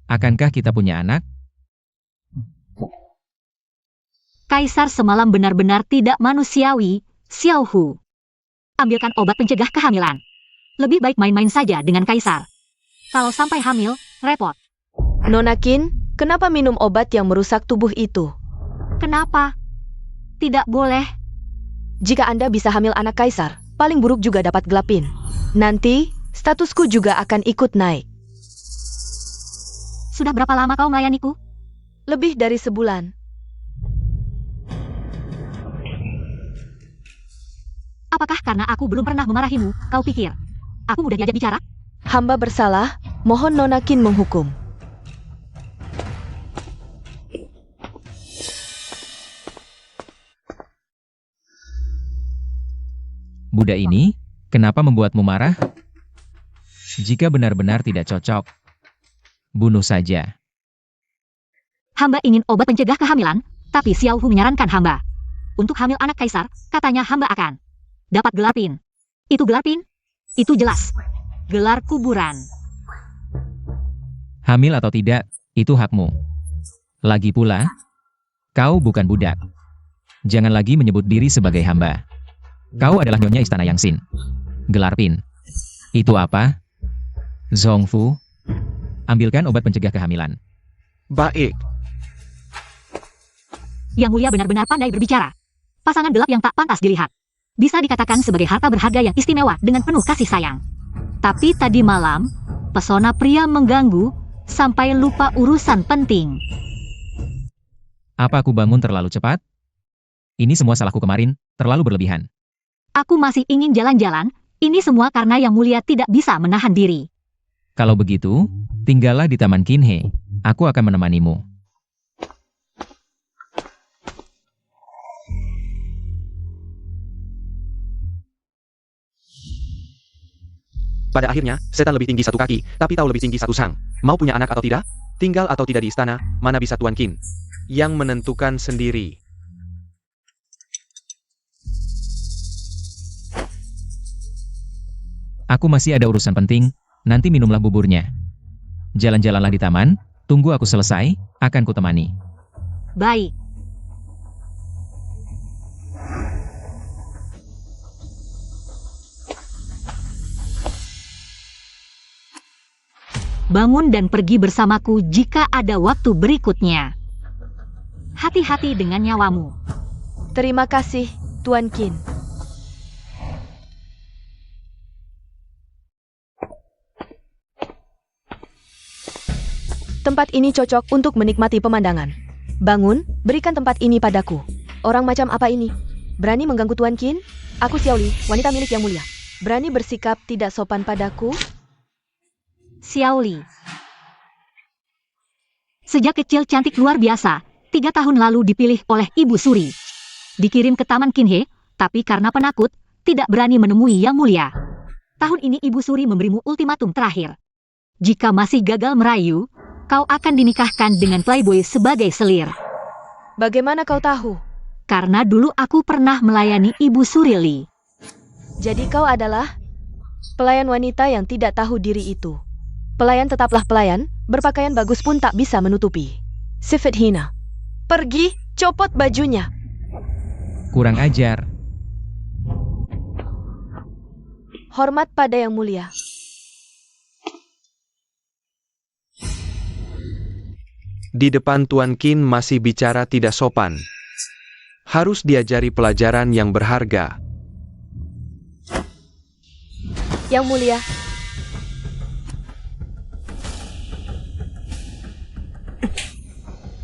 Akankah kita punya anak? Kaisar semalam benar-benar tidak manusiawi, Xiao Hu. Ambilkan obat pencegah kehamilan. Lebih baik main-main saja dengan Kaisar. Kalau sampai hamil, repot. Nona Qin, kenapa minum obat yang merusak tubuh itu? Kenapa? Tidak boleh. Jika Anda bisa hamil anak Kaisar, paling buruk juga dapat gelapin. Nanti, statusku juga akan ikut naik. Sudah berapa lama kau melayaniku? Lebih dari sebulan. Apakah karena aku belum pernah memarahimu, kau pikir aku mudah diajak bicara? Hamba bersalah, mohon Nona Qin menghukum. Budak ini, kenapa membuatmu marah? Jika benar-benar tidak cocok, bunuh saja. Hamba ingin obat pencegah kehamilan, tapi Xiao Hu menyarankan hamba. Untuk hamil anak Kaisar, katanya hamba akan dapat gelar pin. Itu gelar pin? Itu jelas. Gelar kuburan. Hamil atau tidak, itu hakmu. Lagi pula, kau bukan budak. Jangan lagi menyebut diri sebagai hamba. Kau adalah nyonya istana Yangxin. Gelar pin. Itu apa? Zhongfu, ambilkan obat pencegah kehamilan. Baik. Yang Mulia benar-benar pandai berbicara. Pasangan gelap yang tak pantas dilihat. Bisa dikatakan sebagai harta berharga yang istimewa dengan penuh kasih sayang. Tapi tadi malam, pesona pria mengganggu sampai lupa urusan penting. Apa aku bangun terlalu cepat? Ini semua salahku kemarin, terlalu berlebihan. Aku masih ingin jalan-jalan, ini semua karena Yang Mulia tidak bisa menahan diri. Kalau begitu, tinggallah di Taman Kinhe. Aku akan menemanimu. Pada akhirnya, setan lebih tinggi satu kaki, tapi tahu lebih tinggi satu sang. Mau punya anak atau tidak? Tinggal atau tidak di istana, mana bisa Tuan Qin yang menentukan sendiri. Aku masih ada urusan penting, nanti minumlah buburnya. Jalan-jalanlah di taman, tunggu aku selesai, akan kutemani. Baik. Bangun dan pergi bersamaku jika ada waktu berikutnya. Hati-hati dengan nyawamu. Terima kasih, Tuan Qin. Tempat ini cocok untuk menikmati pemandangan. Bangun, berikan tempat ini padaku. Orang macam apa ini? Berani mengganggu Tuan Qin? Aku Xiaoli, wanita milik Yang Mulia. Berani bersikap tidak sopan padaku? Xiaoli. Sejak kecil cantik luar biasa, 3 tahun lalu dipilih oleh Ibu Suri. Dikirim ke Taman Qinhe, tapi karena penakut, tidak berani menemui Yang Mulia. Tahun ini Ibu Suri memberimu ultimatum terakhir. Jika masih gagal merayu, kau akan dinikahkan dengan playboy sebagai selir. Bagaimana kau tahu? Karena dulu aku pernah melayani Ibu Surili. Jadi kau adalah pelayan wanita yang tidak tahu diri itu. Pelayan tetaplah pelayan, berpakaian bagus pun tak bisa menutupi sifat hina. Pergi, copot bajunya. Kurang ajar. Hormat pada Yang Mulia. Di depan Tuan Qin masih bicara tidak sopan. Harus diajari pelajaran yang berharga. Yang Mulia.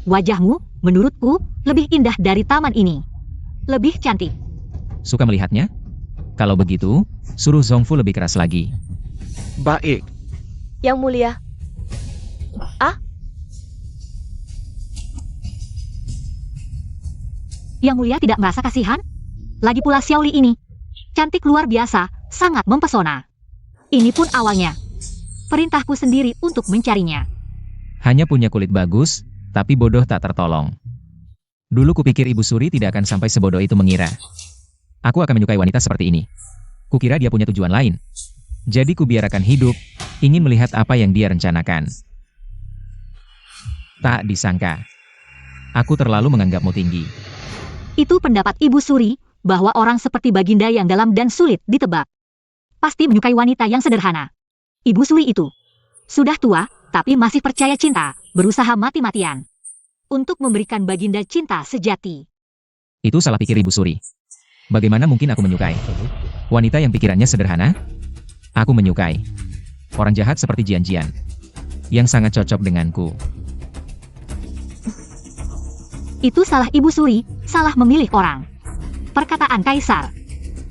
Wajahmu, menurutku, lebih indah dari taman ini. Lebih cantik. Suka melihatnya? Kalau begitu, suruh Zhongfu lebih keras lagi. Baik. Yang Mulia. Yang Mulia tidak merasa kasihan? Lagi pula Xiaoli ini. Cantik luar biasa, sangat mempesona. Ini pun awalnya. Perintahku sendiri untuk mencarinya. Hanya punya kulit bagus, tapi bodoh tak tertolong. Dulu kupikir Ibu Suri tidak akan sampai sebodoh itu mengira. Aku akan menyukai wanita seperti ini. Kukira dia punya tujuan lain. Jadi kubiarkan hidup, ingin melihat apa yang dia rencanakan. Tak disangka. Aku terlalu menganggapmu tinggi. Itu pendapat Ibu Suri, bahwa orang seperti Baginda yang dalam dan sulit ditebak. Pasti menyukai wanita yang sederhana. Ibu Suri itu sudah tua, tapi masih percaya cinta, berusaha mati-matian untuk memberikan Baginda cinta sejati. Itu salah pikir Ibu Suri. Bagaimana mungkin aku menyukai wanita yang pikirannya sederhana? Aku menyukai orang jahat seperti Jian Jian, yang sangat cocok denganku. Itu salah Ibu Suri, salah memilih orang. Perkataan Kaisar.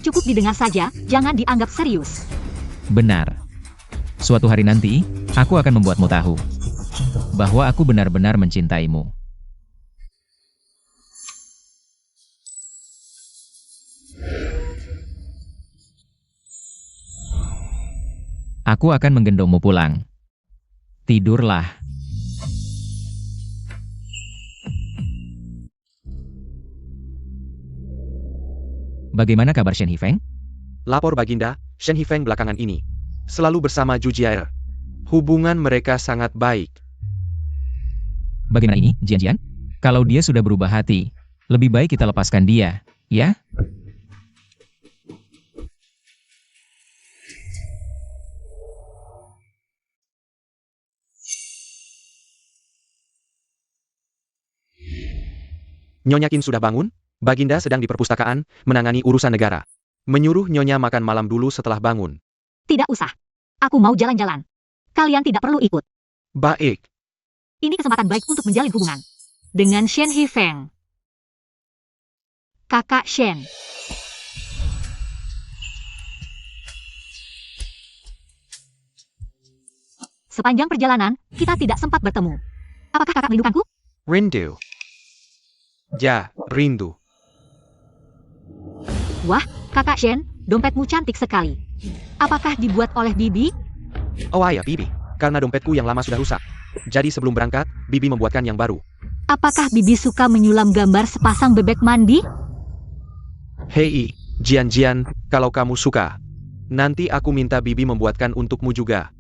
Cukup didengar saja, jangan dianggap serius. Benar. Suatu hari nanti, aku akan membuatmu tahu bahwa aku benar-benar mencintaimu. Aku akan menggendongmu pulang. Tidurlah. Bagaimana kabar Shen Hifeng? Lapor Baginda, Shen Hifeng belakangan ini selalu bersama Zhu Jiaer. Hubungan mereka sangat baik. Bagaimana ini, Jian Jian? Kalau dia sudah berubah hati, lebih baik kita lepaskan dia, ya? Nyonya Qin sudah bangun? Baginda sedang di perpustakaan, menangani urusan negara. Menyuruh Nyonya makan malam dulu setelah bangun. Tidak usah. Aku mau jalan-jalan. Kalian tidak perlu ikut. Baik. Ini kesempatan baik untuk menjalin hubungan dengan Shen Hifeng. Kakak Shen. Sepanjang perjalanan, kita tidak sempat bertemu. Apakah kakak merindukanku? Rindu. Ja, rindu. Wah, kakak Shen, dompetmu cantik sekali. Apakah dibuat oleh Bibi? Oh iya, Bibi. Karena dompetku yang lama sudah rusak. Jadi sebelum berangkat, Bibi membuatkan yang baru. Apakah Bibi suka menyulam gambar sepasang bebek mandi? Hei, Jian Jian, kalau kamu suka, nanti aku minta Bibi membuatkan untukmu juga.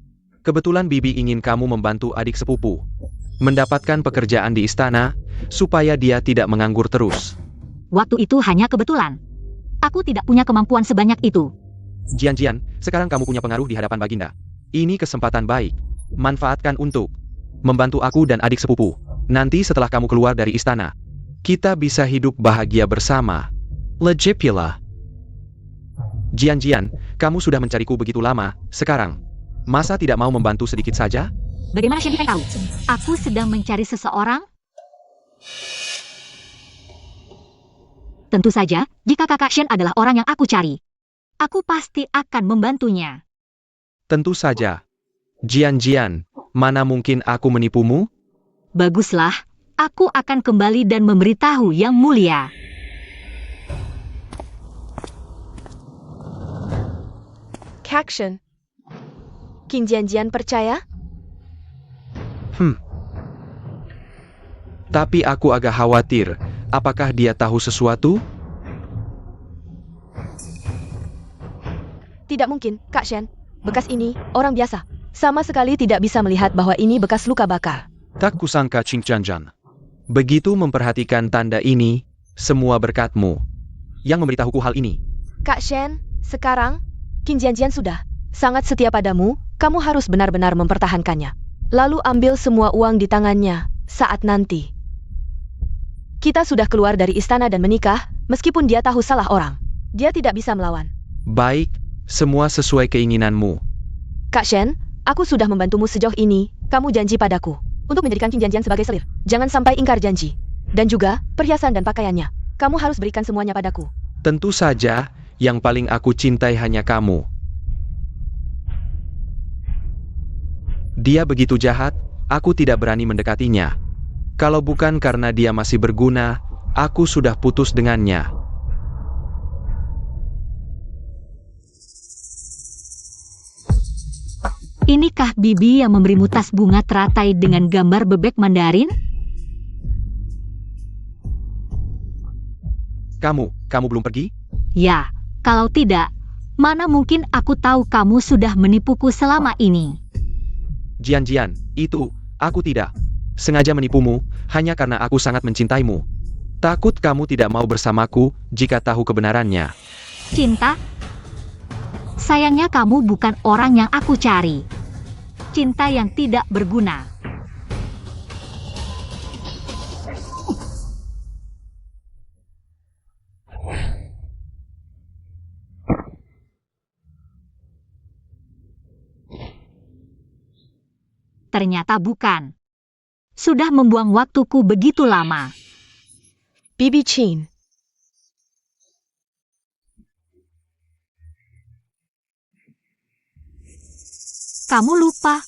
Kebetulan Bibi ingin kamu membantu adik sepupu mendapatkan pekerjaan di istana, supaya dia tidak menganggur terus. Waktu itu hanya kebetulan. Aku tidak punya kemampuan sebanyak itu. Jian Jian, sekarang kamu punya pengaruh di hadapan Baginda. Ini kesempatan baik. Manfaatkan untuk membantu aku dan adik sepupu. Nanti setelah kamu keluar dari istana, kita bisa hidup bahagia bersama. Legipula. Jian Jian, kamu sudah mencariku begitu lama, sekarang masa tidak mau membantu sedikit saja? Bagaimana Shen tahu? Aku sedang mencari seseorang? Tentu saja, jika kakak Shen adalah orang yang aku cari, aku pasti akan membantunya. Tentu saja. Jian, mana mungkin aku menipumu? Baguslah, aku akan kembali dan memberitahu Yang Mulia. Kakshen. King Jian percaya? Tapi aku agak khawatir. Apakah dia tahu sesuatu? Tidak mungkin, Kak Shen. Bekas ini, orang biasa. Sama sekali tidak bisa melihat bahwa ini bekas luka bakar. Tak kusangka Qing Jian. Begitu memperhatikan tanda ini, semua berkatmu yang memberitahuku hal ini. Kak Shen, sekarang, King Jian sudah sangat setia padamu, kamu harus benar-benar mempertahankannya. Lalu ambil semua uang di tangannya, saat nanti kita sudah keluar dari istana dan menikah, meskipun dia tahu salah orang. Dia tidak bisa melawan. Baik, semua sesuai keinginanmu. Kak Shen, aku sudah membantumu sejauh ini, kamu janji padaku untuk menjadikan King Jian sebagai selir. Jangan sampai ingkar janji. Dan juga, perhiasan dan pakaiannya. Kamu harus berikan semuanya padaku. Tentu saja, yang paling aku cintai hanya kamu. Dia begitu jahat, aku tidak berani mendekatinya. Kalau bukan karena dia masih berguna, aku sudah putus dengannya. Inikah Bibi yang memberimu tas bunga teratai dengan gambar bebek Mandarin? Kamu belum pergi? Ya, kalau tidak, mana mungkin aku tahu kamu sudah menipuku selama ini. Jian, itu, aku tidak sengaja menipumu, hanya karena aku sangat mencintaimu. Takut kamu tidak mau bersamaku, jika tahu kebenarannya. Cinta? Sayangnya kamu bukan orang yang aku cari. Cinta yang tidak berguna. Ternyata bukan. Sudah membuang waktuku begitu lama. Bibi Qin. Kamu lupa.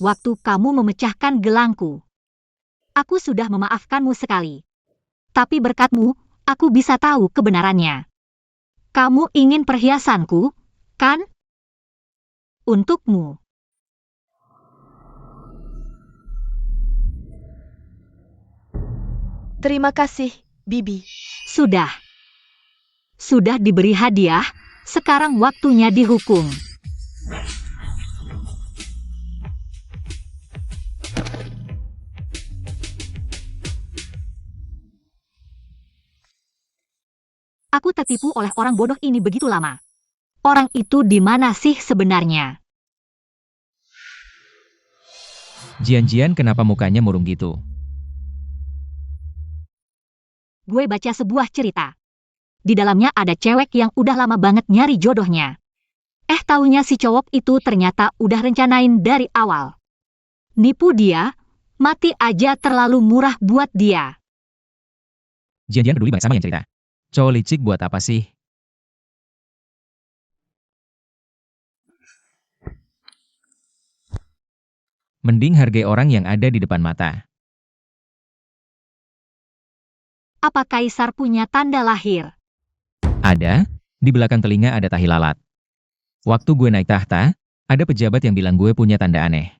Waktu kamu memecahkan gelangku. Aku sudah memaafkanmu sekali. Tapi berkatmu, aku bisa tahu kebenarannya. Kamu ingin perhiasanku, kan? Untukmu. Terima kasih, Bibi. Sudah. Sudah diberi hadiah, sekarang waktunya dihukum. Aku tertipu oleh orang bodoh ini begitu lama. Orang itu di mana sih sebenarnya? Jian kenapa mukanya murung gitu? Gue baca sebuah cerita. Di dalamnya ada cewek yang udah lama banget nyari jodohnya. Taunya si cowok itu ternyata udah rencanain dari awal. Nipu dia, mati aja terlalu murah buat dia. Jian peduli banget sama yang cerita. Cowok licik buat apa sih? Mending hargai orang yang ada di depan mata. Apa kaisar punya tanda lahir? Ada, di belakang telinga ada tahi lalat. Waktu gue naik tahta, ada pejabat yang bilang gue punya tanda aneh.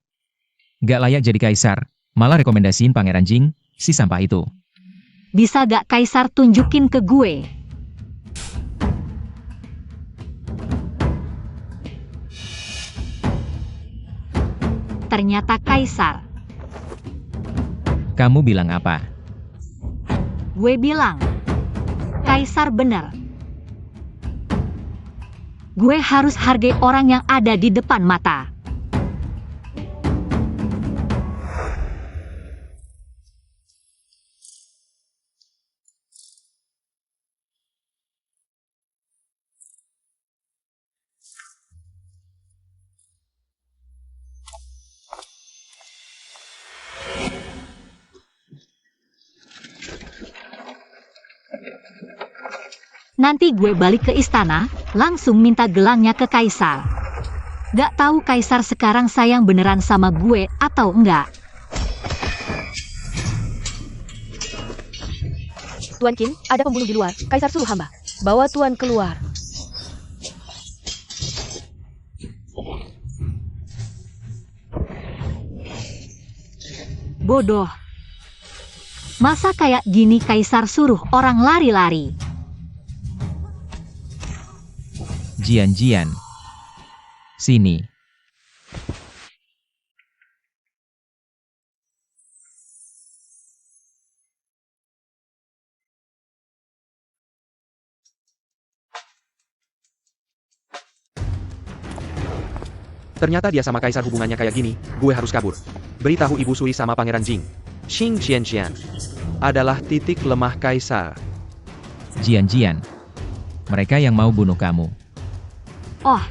Gak layak jadi kaisar, malah rekomendasiin Pangeran Jing, si sampah itu. Bisa gak kaisar tunjukin ke gue? Ternyata kaisar. Kamu bilang apa? Gue bilang, kaisar bener. Gue harus hargai orang yang ada di depan mata. Nanti gue balik ke istana, langsung minta gelangnya ke kaisar. Gak tahu kaisar sekarang sayang beneran sama gue atau enggak. Tuan Qin, ada pembunuh di luar. Kaisar suruh hamba. Bawa Tuan keluar. Bodoh. Masa kayak gini kaisar suruh orang lari-lari? Jian. Sini. Ternyata dia sama kaisar hubungannya kayak gini, gue harus kabur. Beritahu Ibu Suri sama Pangeran Jing. Xing Qianqian adalah titik lemah kaisar. Jian. Mereka yang mau bunuh kamu. Oh,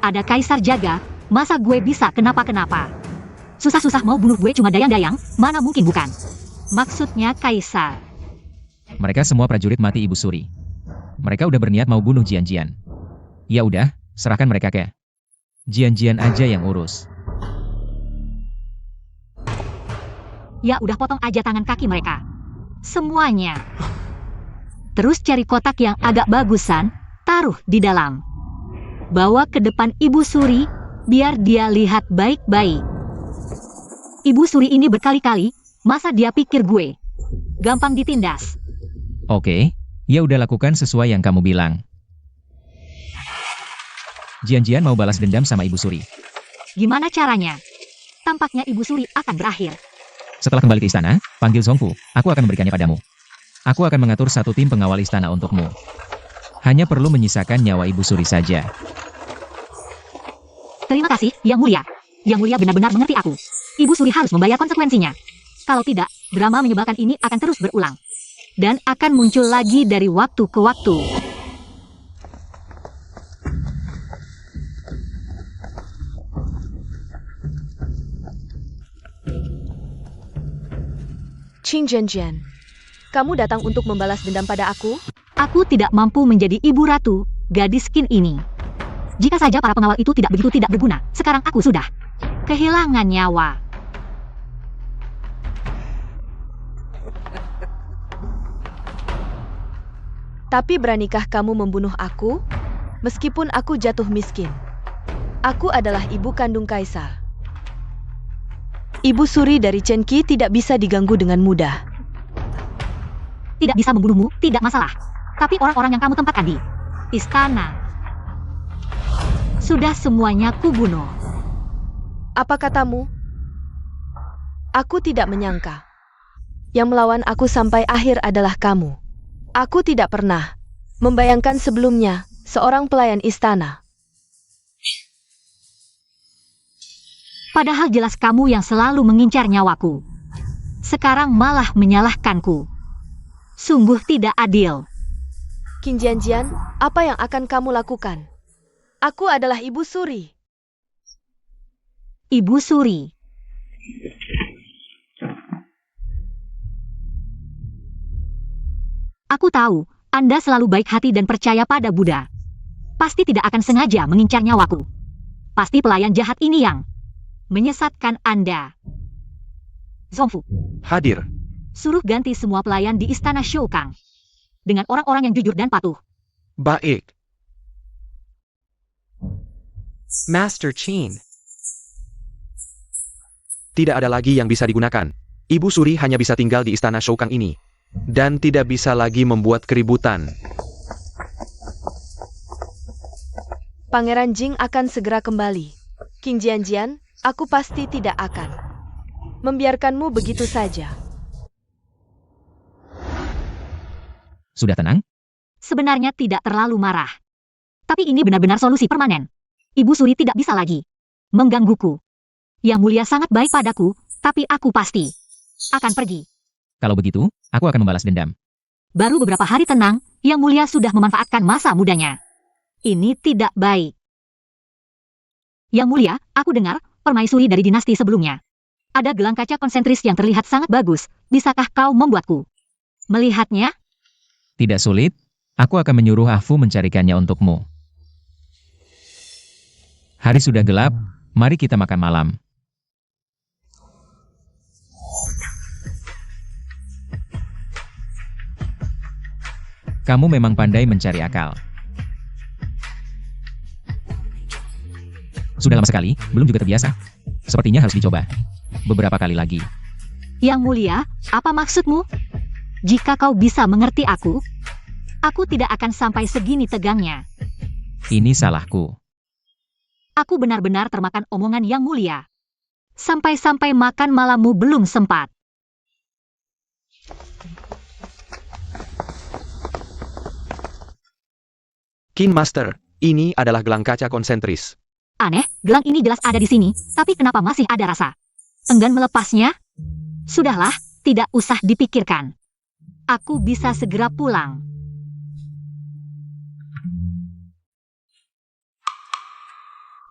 ada kaisar jaga, masa gue bisa kenapa-kenapa? Susah-susah mau bunuh gue cuma dayang-dayang, mana mungkin bukan? Maksudnya kaisar. Mereka semua prajurit mati Ibu Suri. Mereka udah berniat mau bunuh Jian. Ya udah, serahkan mereka ke Jian aja yang urus. Ya udah potong aja tangan kaki mereka. Semuanya. Terus cari kotak yang agak bagusan, taruh di dalam. Bawa ke depan Ibu Suri, biar dia lihat baik-baik. Ibu Suri ini berkali-kali, masa dia pikir gue gampang ditindas? Oke, ya udah lakukan sesuai yang kamu bilang. Jian mau balas dendam sama Ibu Suri. Gimana caranya? Tampaknya Ibu Suri akan berakhir. Setelah kembali ke istana, panggil Zongfu, aku akan memberikannya padamu. Aku akan mengatur satu tim pengawal istana untukmu. Hanya perlu menyisakan nyawa Ibu Suri saja. Terima kasih, Yang Mulia. Yang Mulia benar-benar mengerti aku. Ibu Suri harus membayar konsekuensinya. Kalau tidak, drama menyebalkan ini akan terus berulang. Dan akan muncul lagi dari waktu ke waktu. Qing Jian, kamu datang untuk membalas dendam pada aku? Aku tidak mampu menjadi ibu ratu, gadis Qin ini. Jika saja para pengawal itu tidak begitu tidak berguna, sekarang aku sudah kehilangan nyawa. Tapi beranikah kamu membunuh aku? Meskipun aku jatuh miskin. Aku adalah ibu kandung kaisar. Ibu Suri dari Chen Qi tidak bisa diganggu dengan mudah. Tidak bisa membunuhmu, tidak masalah. Tapi orang-orang yang kamu tempatkan di istana, sudah semuanya kubunuh. Apa katamu? Aku tidak menyangka. Yang melawan aku sampai akhir adalah kamu. Aku tidak pernah membayangkan sebelumnya seorang pelayan istana. Padahal jelas kamu yang selalu mengincar nyawaku. Sekarang malah menyalahkanku. Sungguh tidak adil. Qin Jian, apa yang akan kamu lakukan? Aku adalah Ibu Suri. Ibu Suri. Aku tahu, Anda selalu baik hati dan percaya pada Buddha. Pasti tidak akan sengaja mengincar nyawaku. Pasti pelayan jahat ini yang menyesatkan Anda. Zongfu, Hadir. suruh ganti semua pelayan di istana Shoukang dengan orang-orang yang jujur dan patuh. Baik. Master Qin. Tidak ada lagi yang bisa digunakan. Ibu Suri hanya bisa tinggal di istana Shoukang ini. Dan tidak bisa lagi membuat keributan. Pangeran Jing akan segera kembali. Qin Jian, aku pasti tidak akan membiarkanmu begitu saja. Sudah tenang? Sebenarnya tidak terlalu marah. Tapi ini benar-benar solusi permanen. Ibu Suri tidak bisa lagi menggangguku. Yang Mulia sangat baik padaku, tapi aku pasti akan pergi. Kalau begitu, aku akan membalas dendam. Baru beberapa hari tenang, Yang Mulia sudah memanfaatkan masa mudanya. Ini tidak baik. Yang Mulia, aku dengar permaisuri dari dinasti sebelumnya. Ada gelang kaca konsentris yang terlihat sangat bagus. Bisakah kau membuatku melihatnya? Tidak sulit, Aku akan menyuruh Ah Fu mencarikannya untukmu. Hari sudah gelap, mari kita makan malam. Kamu memang pandai mencari akal. Sudah lama sekali, belum juga terbiasa. Sepertinya harus dicoba. Beberapa kali lagi. Yang Mulia, apa maksudmu? Jika kau bisa mengerti aku tidak akan sampai segini tegangnya. Ini salahku. Aku benar-benar termakan omongan Yang Mulia. Sampai-sampai makan malammu belum sempat. Kin Master, ini adalah gelang kaca konsentris. Aneh, gelang ini jelas ada di sini, tapi kenapa masih ada rasa enggan melepasnya? Sudahlah, tidak usah dipikirkan. Aku bisa segera pulang.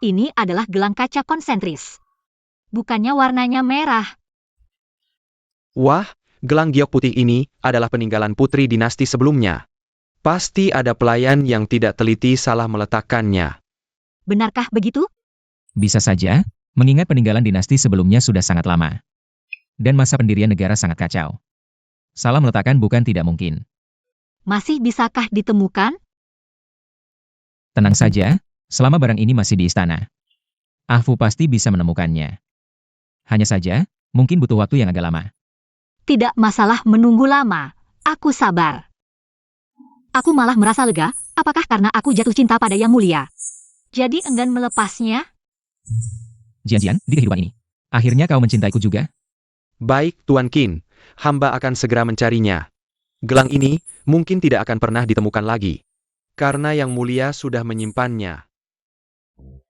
Ini adalah gelang kaca konsentris. Bukannya warnanya merah. Wah, gelang giok putih ini adalah peninggalan putri dinasti sebelumnya. Pasti ada pelayan yang tidak teliti salah meletakkannya. Benarkah begitu? Bisa saja, mengingat peninggalan dinasti sebelumnya sudah sangat lama. Dan masa pendirian negara sangat kacau. Salah meletakkan bukan tidak mungkin. Masih bisakah ditemukan? Tenang saja, selama barang ini masih di istana. Ah Fu pasti bisa menemukannya. Hanya saja, mungkin butuh waktu yang agak lama. Tidak masalah menunggu lama. Aku sabar. Aku malah merasa lega, apakah karena aku jatuh cinta pada Yang Mulia? Jadi enggan melepasnya? Jian-jian, di kehidupan ini. Akhirnya kau mencintaiku juga? Baik, Tuan Qin, hamba akan segera mencarinya. Gelang ini mungkin tidak akan pernah ditemukan lagi. Karena Yang Mulia sudah menyimpannya.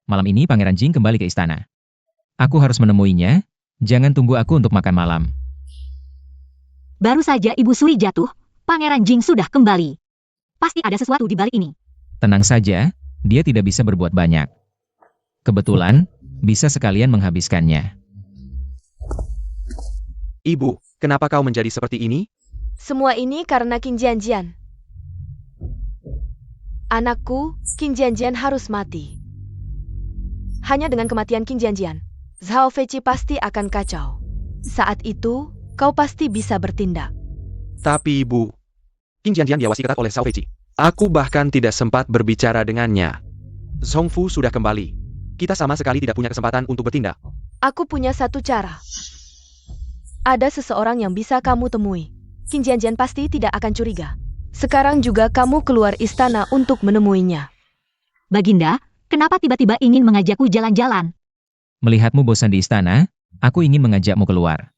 Malam ini Pangeran Jing kembali ke istana. Aku harus menemuinya, jangan tunggu aku untuk makan malam. Baru saja Ibu Suri jatuh, Pangeran Jing sudah kembali. Pasti ada sesuatu di balik ini. Tenang saja, dia tidak bisa berbuat banyak. Kebetulan, bisa sekalian menghabiskannya. Ibu, kenapa kau menjadi seperti ini? Semua ini karena Qin Jianjian. Anakku, Qin Jianjian harus mati. Hanya dengan kematian Qin Jianjian, Zhao Feiqi pasti akan kacau. Saat itu, kau pasti bisa bertindak. Tapi Ibu, Qin Jianjian diawasi ketat oleh Zhao Feiqi. Aku bahkan tidak sempat berbicara dengannya. Zhongfu sudah kembali. Kita sama sekali tidak punya kesempatan untuk bertindak. Aku punya satu cara. Ada seseorang yang bisa kamu temui. Qin Jianjian pasti tidak akan curiga. Sekarang juga kamu keluar istana untuk menemuinya. Baginda, kenapa tiba-tiba ingin mengajakku jalan-jalan? Melihatmu bosan di istana, aku ingin mengajakmu keluar.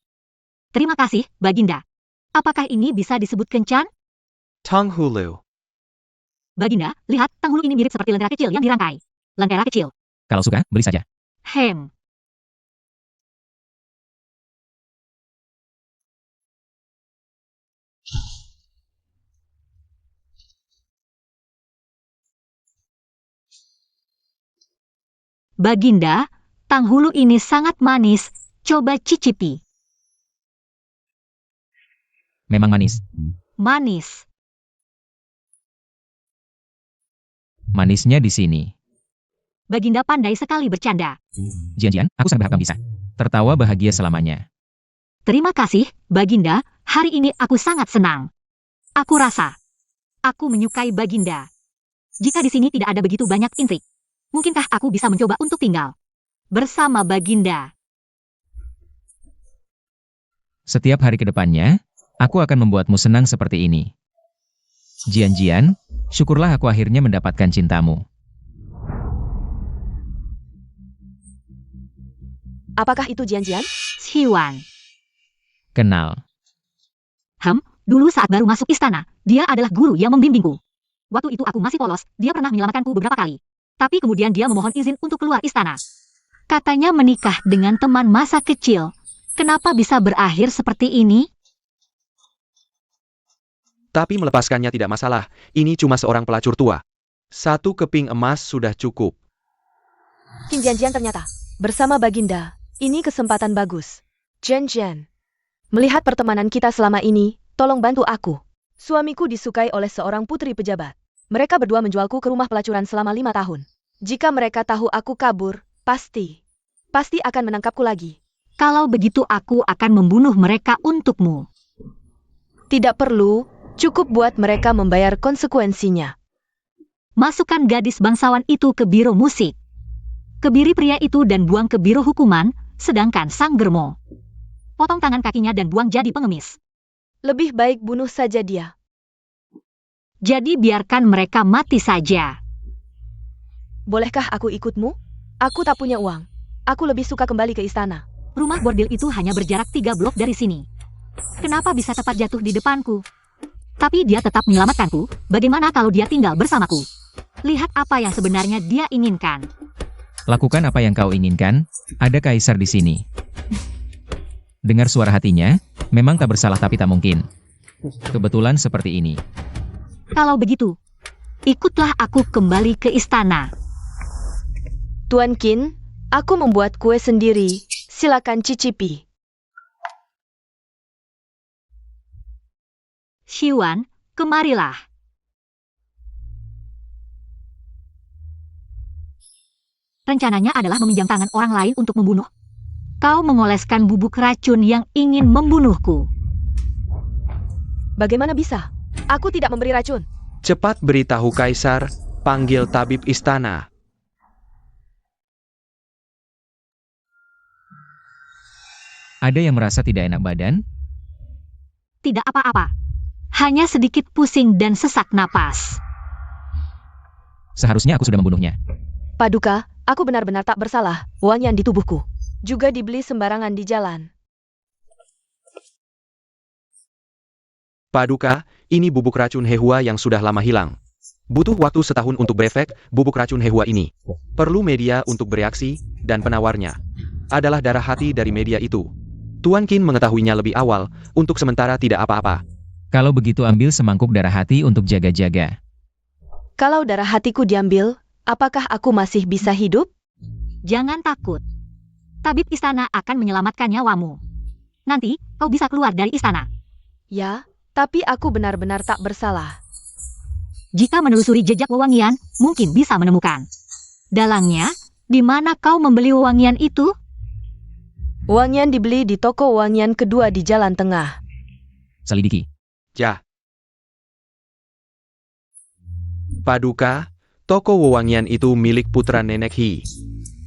Terima kasih, Baginda. Apakah ini bisa disebut kencan? Tang Hulu. Baginda, lihat, tanghulu ini mirip seperti lentera kecil yang dirangkai. Lentera kecil. Kalau suka, beli saja. Hem. Baginda, tanghulu ini sangat manis. Coba cicipi. Memang manis. Manis. Manisnya di sini. Baginda pandai sekali bercanda. Jian-jian, aku sangat berharap kamu bisa tertawa bahagia selamanya. Terima kasih, Baginda. Hari ini aku sangat senang. Aku rasa aku menyukai Baginda. Jika di sini tidak ada begitu banyak intrik, mungkinkah aku bisa mencoba untuk tinggal bersama Baginda? Setiap hari ke depannya, aku akan membuatmu senang seperti ini. Jian-jian, syukurlah aku akhirnya mendapatkan cintamu. Apakah itu Jianjian? Xiwan. Kenal. Dulu saat baru masuk istana, dia adalah guru yang membimbingku. Waktu itu aku masih polos, dia pernah menyelamatkanku beberapa kali. Tapi kemudian dia memohon izin untuk keluar istana. Katanya menikah dengan teman masa kecil. Kenapa bisa berakhir seperti ini? Tapi melepaskannya tidak masalah. Ini cuma seorang pelacur tua. 1 keping emas sudah cukup. Qin Jianjian ternyata bersama Baginda. Ini kesempatan bagus. Jianjian, melihat pertemanan kita selama ini, tolong bantu aku. Suamiku disukai oleh seorang putri pejabat. Mereka berdua menjualku ke rumah pelacuran selama 5 tahun. Jika mereka tahu aku kabur, pasti akan menangkapku lagi. Kalau begitu aku akan membunuh mereka untukmu. Tidak perlu, cukup buat mereka membayar konsekuensinya. Masukkan gadis bangsawan itu ke biro musik. Kebiri pria itu dan buang ke biro hukuman, sedangkan sang germo. Potong tangan kakinya dan buang jadi pengemis. Lebih baik bunuh saja dia. Jadi biarkan mereka mati saja. Bolehkah aku ikutmu? Aku tak punya uang. Aku lebih suka kembali ke istana. Rumah bordil itu hanya berjarak 3 blok dari sini. Kenapa bisa tepat jatuh di depanku? Tapi dia tetap menyelamatkanku. Bagaimana kalau dia tinggal bersamaku? Lihat apa yang sebenarnya dia inginkan. Lakukan apa yang kau inginkan, ada kaisar di sini. Dengar suara hatinya, memang tak bersalah tapi tak mungkin. Kebetulan seperti ini. Kalau begitu, ikutlah aku kembali ke istana. Tuan Qin, aku membuat kue sendiri. Silakan cicipi. Xiwan, kemarilah. Rencananya adalah meminjam tangan orang lain untuk membunuh. Kau mengoleskan bubuk racun yang ingin membunuhku. Bagaimana bisa? Aku tidak memberi racun. Cepat beritahu kaisar, panggil tabib istana. Ada yang merasa tidak enak badan? Tidak apa-apa. Hanya sedikit pusing dan sesak napas. Seharusnya aku sudah membunuhnya. Paduka, aku benar-benar tak bersalah. Wangian di tubuhku juga dibeli sembarangan di jalan. Paduka, ini bubuk racun Hehua yang sudah lama hilang. Butuh waktu setahun untuk berefek, bubuk racun Hehua ini. Perlu media untuk bereaksi, dan penawarnya adalah darah hati dari media itu. Tuan Qin mengetahuinya lebih awal, untuk sementara tidak apa-apa. Kalau begitu ambil semangkuk darah hati untuk jaga-jaga. Kalau darah hatiku diambil, apakah aku masih bisa hidup? Jangan takut. Tabib istana akan menyelamatkan nyawamu. Nanti, kau bisa keluar dari istana. Ya, tapi aku benar-benar tak bersalah. Jika menelusuri jejak wewangian, mungkin bisa menemukan. Dalangnya, di mana kau membeli wewangian itu? Wangian dibeli di toko wangian kedua di jalan tengah. Selidiki. Ya. Paduka, toko wewangian itu milik putra nenek Hi.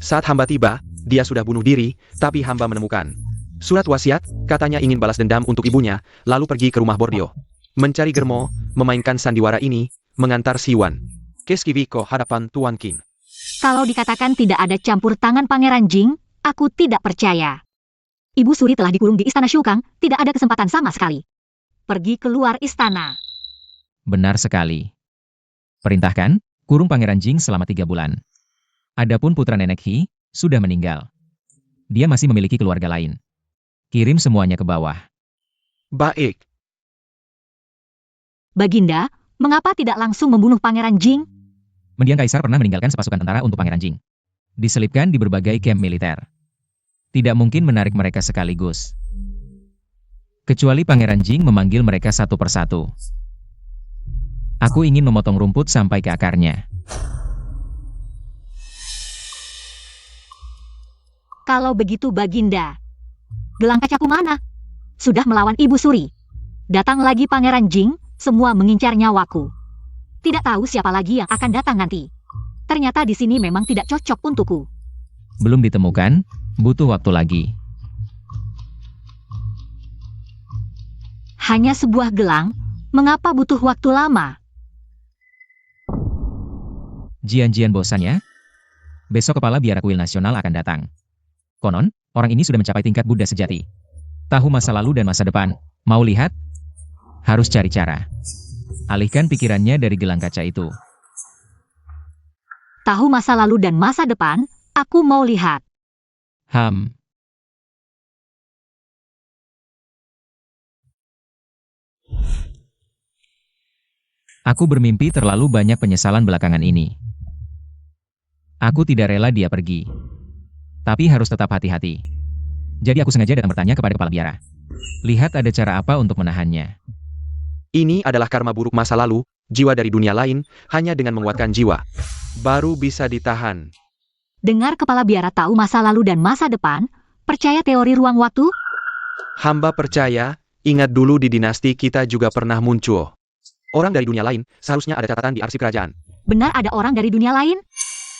Saat hamba tiba, dia sudah bunuh diri, tapi hamba menemukan surat wasiat, katanya ingin balas dendam untuk ibunya, lalu pergi ke rumah Bordio. Mencari Germo, memainkan sandiwara ini, mengantar Xiwan ke Skiviko hadapan Tuan Qin. Kalau dikatakan tidak ada campur tangan Pangeran Jing, aku tidak percaya. Ibu Suri telah dikurung di istana Shukang, tidak ada kesempatan sama sekali. Pergi keluar istana. Benar sekali. Perintahkan, kurung Pangeran Jing selama 3 bulan. Adapun putra nenek Hi, sudah meninggal. Dia masih memiliki keluarga lain. Kirim semuanya ke bawah. Baik. Baginda, mengapa tidak langsung membunuh Pangeran Jing? Mendiang Kaisar pernah meninggalkan sepasukan tentara untuk Pangeran Jing. Diselipkan di berbagai kamp militer. Tidak mungkin menarik mereka sekaligus. Kecuali Pangeran Jing memanggil mereka satu persatu. Aku ingin memotong rumput sampai ke akarnya. Kalau begitu Baginda, gelang kacaku mana? Sudah melawan Ibu Suri. Datang lagi Pangeran Jing, semua mengincar nyawaku. Tidak tahu siapa lagi yang akan datang nanti. Ternyata di sini memang tidak cocok untukku. Belum ditemukan, butuh waktu lagi. Hanya sebuah gelang, mengapa butuh waktu lama? Jian-jian bosan ya? Besok kepala biara kuil nasional akan datang. Konon, orang ini sudah mencapai tingkat Buddha sejati. Tahu masa lalu dan masa depan. Mau lihat? Harus cari cara. Alihkan pikirannya dari gelang kaca itu. Tahu masa lalu dan masa depan, aku mau lihat. Aku bermimpi terlalu banyak penyesalan belakangan ini. Aku tidak rela dia pergi. Tapi harus tetap hati-hati. Jadi aku sengaja datang bertanya kepada kepala biara. Lihat ada cara apa untuk menahannya. Ini adalah karma buruk masa lalu, jiwa dari dunia lain, hanya dengan menguatkan jiwa. Baru bisa ditahan. Dengar kepala biara tahu masa lalu dan masa depan, percaya teori ruang waktu? Hamba percaya, ingat dulu di dinasti kita juga pernah muncul. Orang dari dunia lain, seharusnya ada catatan di arsip kerajaan. Benar ada orang dari dunia lain?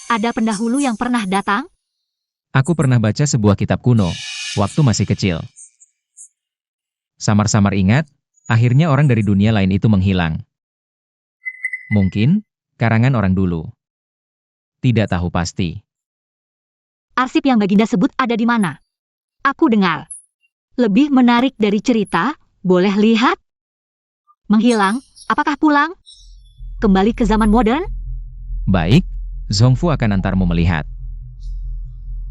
Ada pendahulu yang pernah datang? Aku pernah baca sebuah kitab kuno, waktu masih kecil. Samar-samar ingat, akhirnya orang dari dunia lain itu menghilang. Mungkin, karangan orang dulu. Tidak tahu pasti. Arsip yang Baginda sebut ada di mana? Aku dengar. Lebih menarik dari cerita, boleh lihat? Menghilang, apakah pulang? Kembali ke zaman modern? Baik, Zhongfu akan antarmu melihat.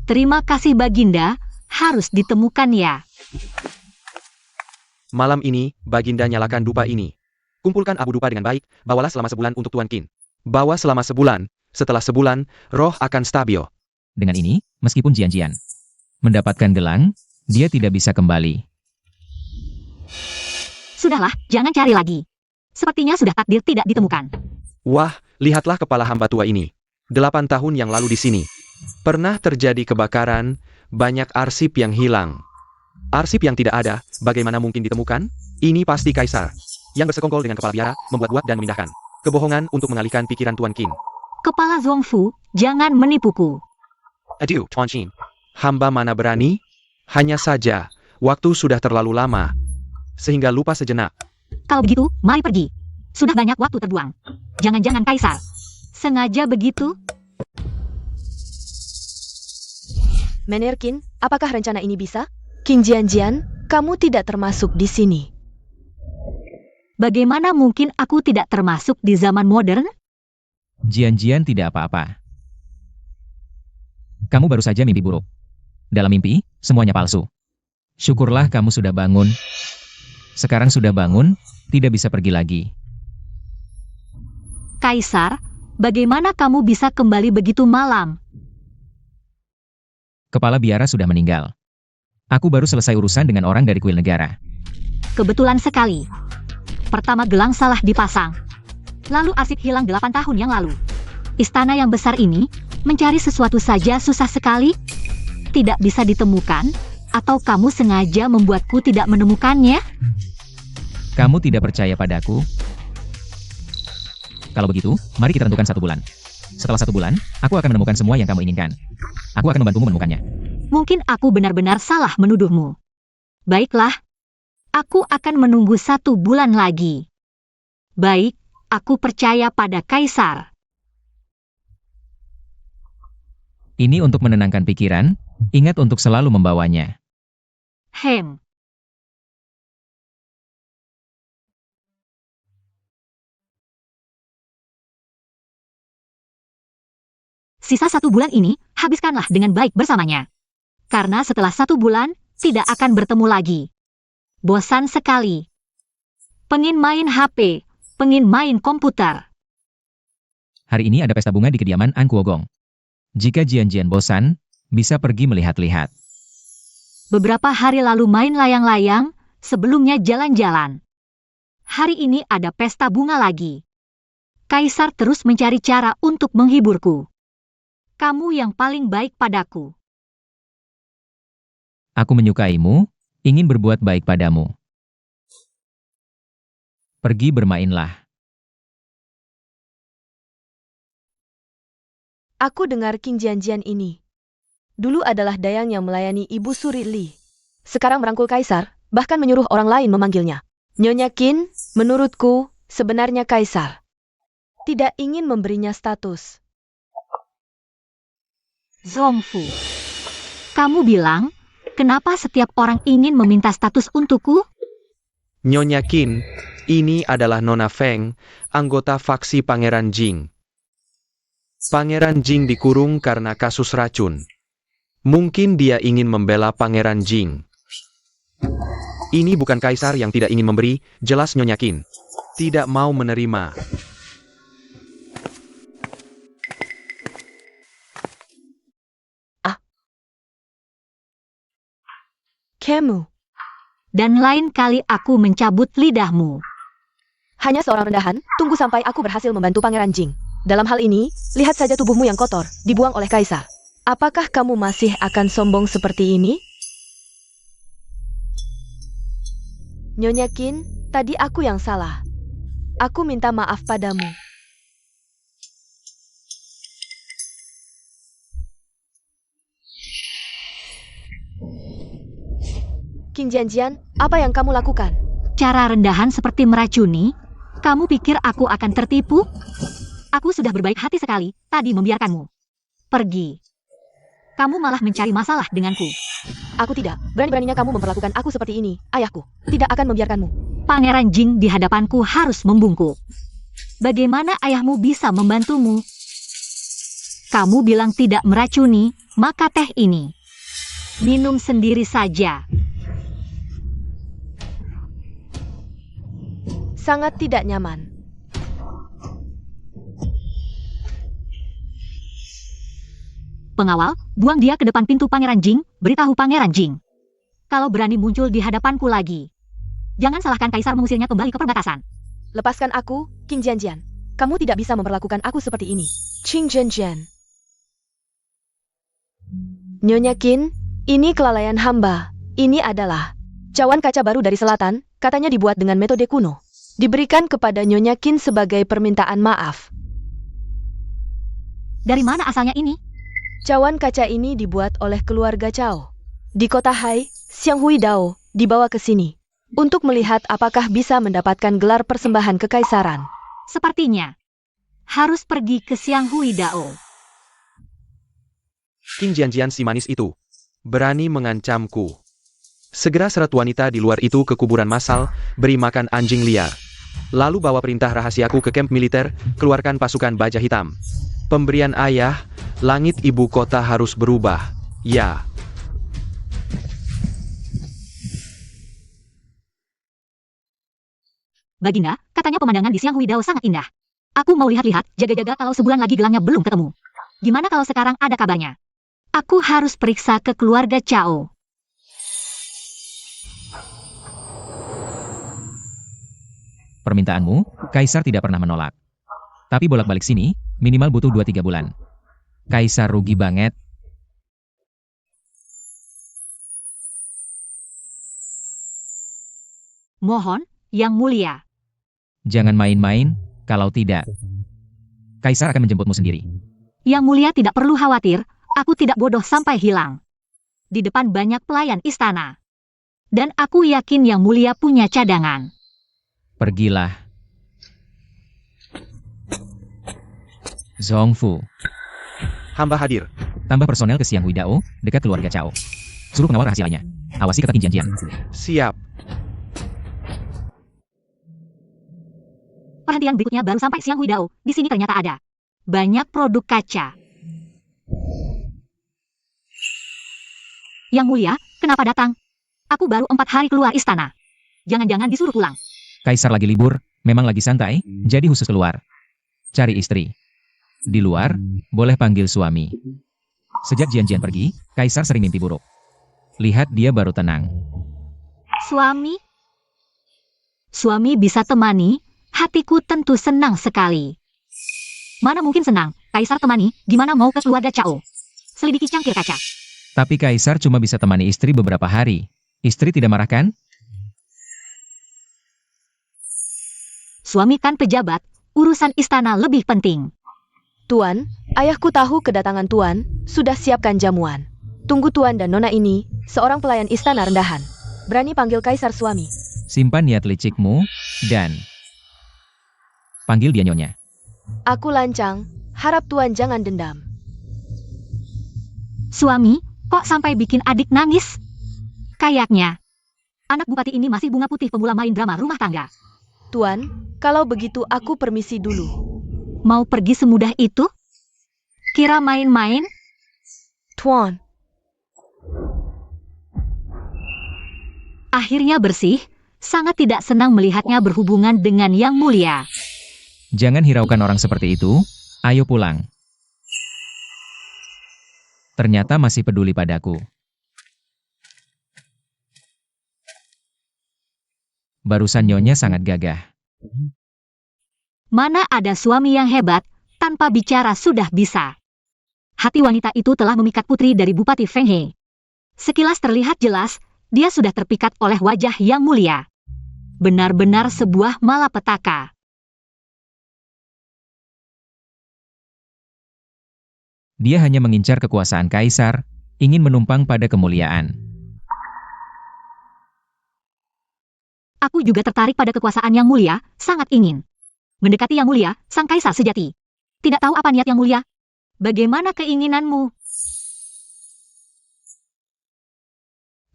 Terima kasih Baginda, harus ditemukan ya. Malam ini, Baginda nyalakan dupa ini. Kumpulkan abu dupa dengan baik, bawalah selama sebulan untuk Tuan Qin. Bawa selama sebulan, setelah sebulan, roh akan stabil. Dengan ini, meskipun Jian-Jian mendapatkan gelang, dia tidak bisa kembali. Sudahlah, jangan cari lagi. Sepertinya sudah takdir tidak ditemukan. Wah, lihatlah kepala hamba tua ini. 8 tahun yang lalu di sini. Pernah terjadi kebakaran, banyak arsip yang hilang. Arsip yang tidak ada, bagaimana mungkin ditemukan? Ini pasti kaisar. Yang bersekongkol dengan kepala biara, membuat-buat dan memindahkan. Kebohongan untuk mengalihkan pikiran Tuan Qin. Kepala Zhongfu, jangan menipuku. Aduh, Tuan Qin. Hamba mana berani? Hanya saja, waktu sudah terlalu lama. Sehingga lupa sejenak. Kalau begitu, mari pergi. Sudah banyak waktu terbuang. Jangan-jangan kaisar sengaja begitu? Mener Qin, apakah rencana ini bisa? King Jian-Jian, kamu tidak termasuk di sini. Bagaimana mungkin aku tidak termasuk di zaman modern? Jian-Jian tidak apa-apa. Kamu baru saja mimpi buruk. Dalam mimpi, semuanya palsu. Syukurlah kamu sudah bangun. Sekarang sudah bangun, tidak bisa pergi lagi. Kaisar, bagaimana kamu bisa kembali begitu malam? Kepala biara sudah meninggal. Aku baru selesai urusan dengan orang dari kuil negara. Kebetulan sekali. Pertama gelang salah dipasang. Lalu arsip hilang 8 tahun yang lalu. Istana yang besar ini, mencari sesuatu saja susah sekali. Tidak bisa ditemukan, atau kamu sengaja membuatku tidak menemukannya? Kamu tidak percaya padaku? Kalau begitu, mari kita tentukan 1 bulan. Setelah 1 bulan, aku akan menemukan semua yang kamu inginkan. Aku akan membantumu menemukannya. Mungkin aku benar-benar salah menuduhmu. Baiklah, aku akan menunggu 1 bulan lagi. Baik, aku percaya pada Kaisar. Ini untuk menenangkan pikiran, ingat untuk selalu membawanya. Hem. Sisa 1 bulan ini, habiskanlah dengan baik bersamanya. Karena setelah 1 bulan, tidak akan bertemu lagi. Bosan sekali. Pengin main HP, pengin main komputer. Hari ini ada pesta bunga di kediaman An Kuogong. Jika Jian-Jian bosan, bisa pergi melihat-lihat. Beberapa hari lalu main layang-layang, sebelumnya jalan-jalan. Hari ini ada pesta bunga lagi. Kaisar terus mencari cara untuk menghiburku. Kamu yang paling baik padaku. Aku menyukaimu, ingin berbuat baik padamu. Pergi bermainlah. Aku dengar King Jian-Jian ini. Dulu adalah Dayang yang melayani Ibu Suri Li. Sekarang merangkul Kaisar, bahkan menyuruh orang lain memanggilnya. Nyonya Qin, menurutku, sebenarnya Kaisar tidak ingin memberinya status. Zhongfu, kamu bilang, kenapa setiap orang ingin meminta status untukku? Nyonya Qin, ini adalah Nona Feng, anggota faksi Pangeran Jing. Pangeran Jing dikurung karena kasus racun. Mungkin dia ingin membela Pangeran Jing. Ini bukan kaisar yang tidak ingin memberi, jelas Nyonya Qin. Tidak mau menerima. Kamu, Dan lain kali aku mencabut lidahmu. Hanya seorang rendahan, tunggu sampai aku berhasil membantu Pangeran Jing. Dalam hal ini, lihat saja tubuhmu yang kotor, dibuang oleh Kaisar. Apakah kamu masih akan sombong seperti ini? Nyonya Qin, tadi aku yang salah. Aku minta maaf padamu. Qin Jianjian, apa yang kamu lakukan? Cara rendahan seperti meracuni? Kamu pikir aku akan tertipu? Aku sudah berbaik hati sekali tadi membiarkanmu pergi. Kamu malah mencari masalah denganku. Aku tidak. Berani-beraninya kamu memperlakukan aku seperti ini. Ayahku tidak akan membiarkanmu. Pangeran Jing di hadapanku harus membungkuk. Bagaimana ayahmu bisa membantumu? Kamu bilang tidak meracuni, maka teh ini. Minum sendiri saja. Sangat tidak nyaman. Pengawal, buang dia ke depan pintu Pangeran Jing, beritahu Pangeran Jing. Kalau berani muncul di hadapanku lagi. Jangan salahkan Kaisar mengusirnya kembali ke perbatasan. Lepaskan aku, Qin Jianjian. Kamu tidak bisa memperlakukan aku seperti ini. Qin Jianjian. Nyonya Qin, ini kelalaian hamba. Ini adalah cawan kaca baru dari selatan, katanya dibuat dengan metode kuno. Diberikan kepada Nyonya Qin sebagai permintaan maaf. Dari mana asalnya ini? Cawan kaca ini dibuat oleh keluarga Cao. Di kota Hai, Xiang Hui Dao dibawa ke sini untuk melihat apakah bisa mendapatkan gelar persembahan kekaisaran. Sepertinya harus pergi ke Xiang Hui Dao. Qin Jianjian si manis itu berani mengancamku. Segera seret wanita di luar itu ke kuburan massal, beri makan anjing liar. Lalu bawa perintah rahasiaku ke kamp militer, keluarkan pasukan baja hitam. Pemberian ayah, langit ibu kota harus berubah. Ya. Baginda, katanya pemandangan di Xiang Hui Dao sangat indah. Aku mau lihat-lihat, jaga-jaga kalau sebulan lagi gelangnya belum ketemu. Gimana kalau sekarang ada kabarnya? Aku harus periksa ke keluarga Cao. Permintaanmu, Kaisar tidak pernah menolak. Tapi bolak-balik sini, minimal butuh 2-3 bulan. Kaisar rugi banget. Mohon, Yang Mulia. Jangan main-main, kalau tidak, Kaisar akan menjemputmu sendiri. Yang Mulia tidak perlu khawatir, aku tidak bodoh sampai hilang. Di depan banyak pelayan istana. Dan aku yakin Yang Mulia punya cadangan. Pergilah. Zhongfu, Hamba hadir. tambah personel ke Xiang Hui Dao, dekat keluarga Cao. Suruh pengawal rahasianya. Awasi ketat Qin Jianjian. Siap. Perhentian berikutnya baru sampai Xiang Hui Dao. Di sini ternyata ada banyak produk kaca. Yang Mulia, kenapa datang? Aku baru 4 hari keluar istana. Jangan-jangan disuruh pulang. Kaisar lagi libur, memang lagi santai, jadi khusus keluar. Cari istri. Di luar, boleh panggil suami. Sejak Jianjian pergi, Kaisar sering mimpi buruk. Lihat dia baru tenang. Suami? Suami bisa temani, hatiku tentu senang sekali. Mana mungkin senang, Kaisar temani, gimana mau ke keluarga Cao? Selidiki cangkir kaca. Tapi Kaisar cuma bisa temani istri beberapa hari. Istri tidak marah kan? Suami kan pejabat, urusan istana lebih penting. Tuan, ayahku tahu kedatangan Tuan, sudah siapkan jamuan. Tunggu Tuan dan Nona ini, seorang pelayan istana rendahan. Berani panggil Kaisar suami. Simpan niat licikmu, dan panggil dia nyonya. Aku lancang, harap Tuan jangan dendam. Suami, kok sampai bikin adik nangis? Kayaknya, anak bupati ini masih bunga putih pemula main drama rumah tangga. Tuan, kalau begitu aku permisi dulu. Mau pergi semudah itu? Kira main-main? Tuan, Akhirnya bersih, sangat tidak senang melihatnya berhubungan dengan Yang Mulia. Jangan hiraukan orang seperti itu, ayo pulang. Ternyata masih peduli padaku. Barusan nyonya sangat gagah. Mana ada suami yang hebat, tanpa bicara sudah bisa. Hati wanita itu telah memikat putri dari Bupati Feng He. Sekilas terlihat jelas, dia sudah terpikat oleh wajah yang mulia. Benar-benar sebuah malapetaka. Dia hanya mengincar kekuasaan kaisar, ingin menumpang pada kemuliaan. Aku juga tertarik pada kekuasaan yang mulia, sangat ingin mendekati yang mulia, sang kaisar sejati. Tidak tahu apa niat yang mulia. Bagaimana keinginanmu?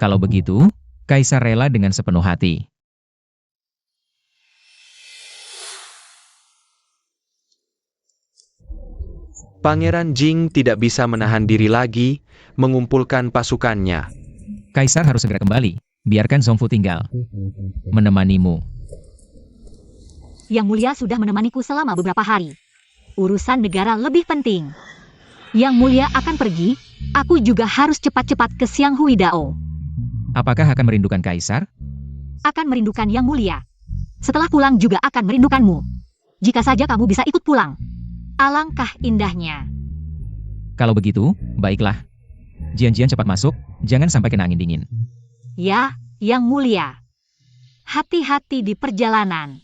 Kalau begitu, kaisar rela dengan sepenuh hati. Pangeran Jing tidak bisa menahan diri lagi, mengumpulkan pasukannya. Kaisar harus segera kembali. Biarkan Zongfu tinggal. Menemanimu. Yang mulia sudah menemaniku selama beberapa hari. Urusan negara lebih penting. Yang mulia akan pergi, aku juga harus cepat-cepat ke Xiang Hui Dao. Apakah akan merindukan kaisar? Akan merindukan yang mulia. Setelah pulang juga akan merindukanmu. Jika saja kamu bisa ikut pulang. Alangkah indahnya. Kalau begitu, baiklah. Jian-Jian cepat masuk, jangan sampai kena angin dingin. Ya, yang mulia. Hati-hati di perjalanan.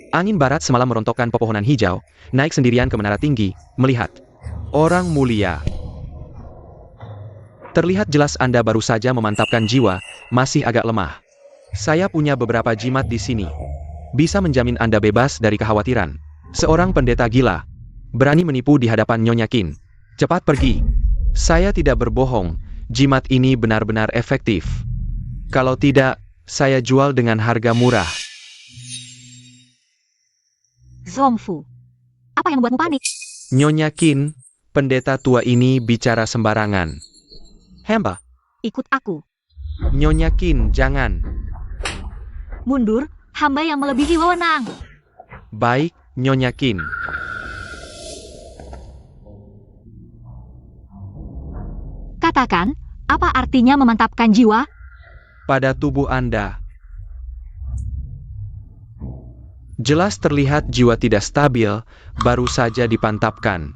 Angin barat semalam merontokkan pepohonan hijau, naik sendirian ke menara tinggi, melihat orang mulia. Terlihat jelas Anda baru saja memantapkan jiwa, masih agak lemah. Saya punya beberapa jimat di sini. Bisa menjamin Anda bebas dari kekhawatiran. Seorang pendeta gila, berani menipu di hadapan Nyonya Qin. Cepat pergi. Saya tidak berbohong, jimat ini benar-benar efektif. Kalau tidak, saya jual dengan harga murah. Zongfu, apa yang membuatmu panik? Nyonya Qin, pendeta tua ini bicara sembarangan. Hamba, Ikut aku. Nyonya Qin, jangan. Mundur, hamba yang melebihi wewenang. Baik, Nyonya Qin. Katakan, apa artinya memantapkan jiwa? Pada tubuh Anda. Jelas terlihat jiwa tidak stabil, baru saja dipantapkan.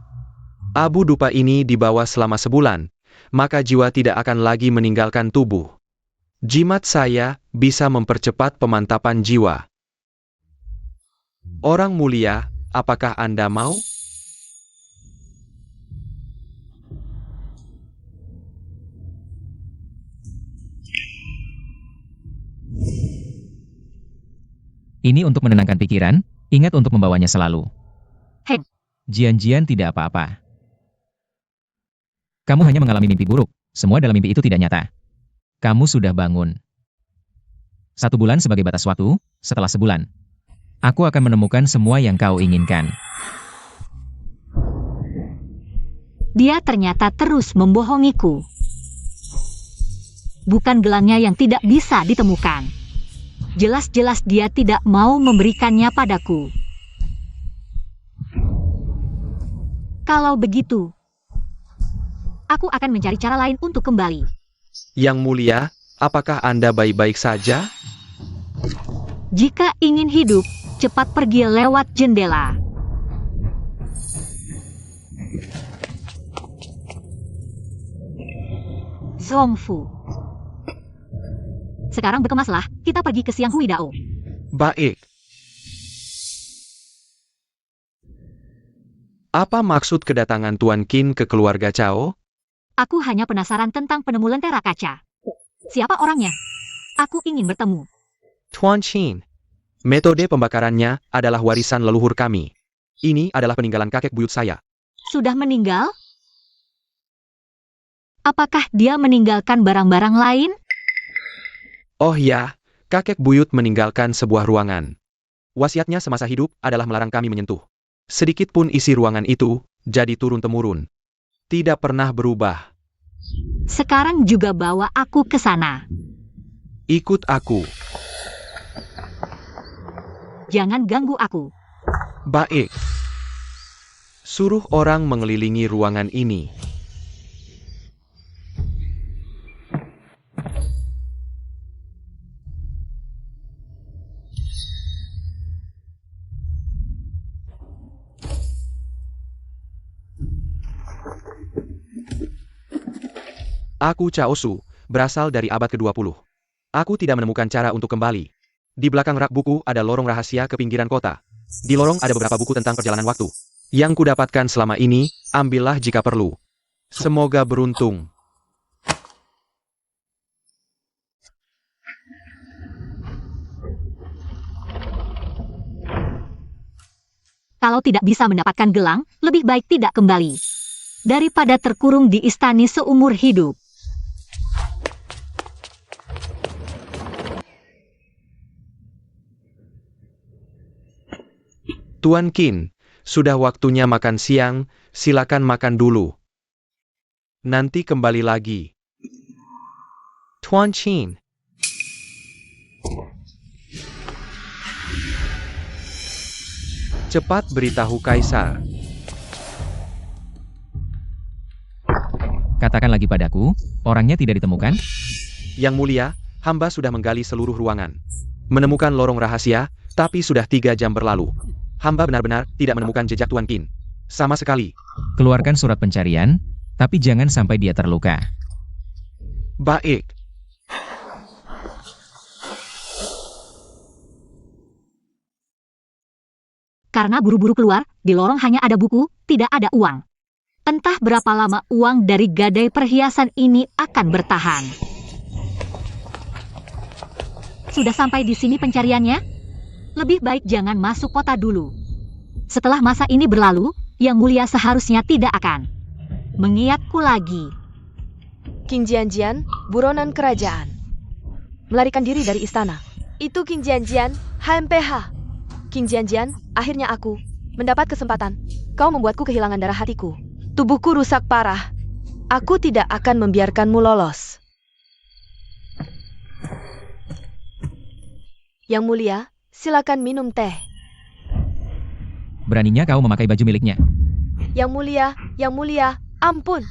Abu dupa ini dibawa selama sebulan, maka jiwa tidak akan lagi meninggalkan tubuh. Jimat saya bisa mempercepat pemantapan jiwa. Orang mulia, apakah Anda mau? Ini untuk menenangkan pikiran, ingat untuk membawanya selalu. Hei. Jian-Jian tidak apa-apa. Kamu hanya mengalami mimpi buruk, semua dalam mimpi itu tidak nyata. Kamu sudah bangun. 1 bulan sebagai batas waktu, setelah sebulan. Aku akan menemukan semua yang kau inginkan. Dia ternyata terus membohongiku. Bukan gelangnya yang tidak bisa ditemukan. Jelas-jelas dia tidak mau memberikannya padaku. Kalau begitu, aku akan mencari cara lain untuk kembali. Yang mulia, apakah Anda baik-baik saja? Jika ingin hidup, cepat pergi lewat jendela. Zongfu. Sekarang berkemaslah, kita pergi ke Xiang Hui Dao. Baik. Apa maksud kedatangan Tuan Qin ke keluarga Cao? Aku hanya penasaran tentang penemu lentera kaca. Siapa orangnya? Aku ingin bertemu. Tuan Qin. Metode pembakarannya adalah warisan leluhur kami. Ini adalah peninggalan kakek buyut saya. Sudah meninggal? Apakah dia meninggalkan barang-barang lain? Oh ya, kakek buyut meninggalkan sebuah ruangan. Wasiatnya semasa hidup adalah melarang kami menyentuh. Sedikit pun isi ruangan itu, jadi turun-temurun. Tidak pernah berubah. Sekarang juga bawa aku ke sana. Ikut aku. Jangan ganggu aku. Baik. Suruh orang mengelilingi ruangan ini. Aku Chaosu, berasal dari abad ke-20. Aku tidak menemukan cara untuk kembali. Di belakang rak buku ada lorong rahasia ke pinggiran kota. Di lorong ada beberapa buku tentang perjalanan waktu. Yang kudapatkan selama ini, ambillah jika perlu. Semoga beruntung. Kalau tidak bisa mendapatkan gelang, lebih baik tidak kembali. Daripada terkurung di istana seumur hidup. Tuan Qin, sudah waktunya makan siang, silakan makan dulu. Nanti kembali lagi. Tuan Qin. Cepat beritahu Kaisar. Katakan lagi padaku, orangnya tidak ditemukan? Yang mulia, hamba sudah menggali seluruh ruangan. Menemukan lorong rahasia, tapi sudah 3 jam berlalu. Hamba benar-benar tidak menemukan jejak Tuan Qin. Sama sekali. Keluarkan surat pencarian, tapi jangan sampai dia terluka. Baik. Karena buru-buru keluar, di lorong hanya ada buku, tidak ada uang. Entah berapa lama uang dari gadai perhiasan ini akan bertahan. Sudah sampai di sini pencariannya? Lebih baik jangan masuk kota dulu. Setelah masa ini berlalu, Yang Mulia seharusnya tidak akan mengingatku lagi. Qin Jianjian, buronan kerajaan. Melarikan diri dari istana. Itu Qin Jianjian, HMPH. Qin Jianjian, akhirnya aku mendapat kesempatan. Kau membuatku kehilangan darah hatiku. Tubuhku rusak parah. Aku tidak akan membiarkanmu lolos. Yang Mulia, silakan minum teh. Beraninya kau memakai baju miliknya. Yang Mulia, ampun.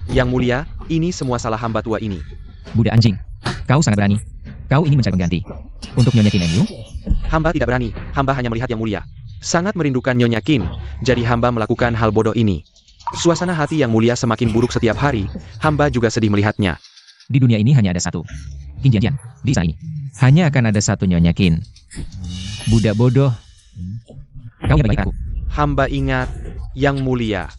Yang Mulia, ini semua salah hamba tua ini. Budak anjing. Kau sangat berani. Kau ingin mencari pengganti. Untuk Nyonya Qin Enyu? Hamba tidak berani, hamba hanya melihat Yang Mulia. Sangat merindukan Nyonya Qin, jadi hamba melakukan hal bodoh ini. Suasana hati Yang Mulia semakin buruk setiap hari, hamba juga sedih melihatnya. Di dunia ini hanya ada satu. Qin Jianjian, di istana ini. Hanya akan ada satu Nyonya Qin. Budak bodoh. Kau ingat baik aku. Hamba ingat, Yang Mulia.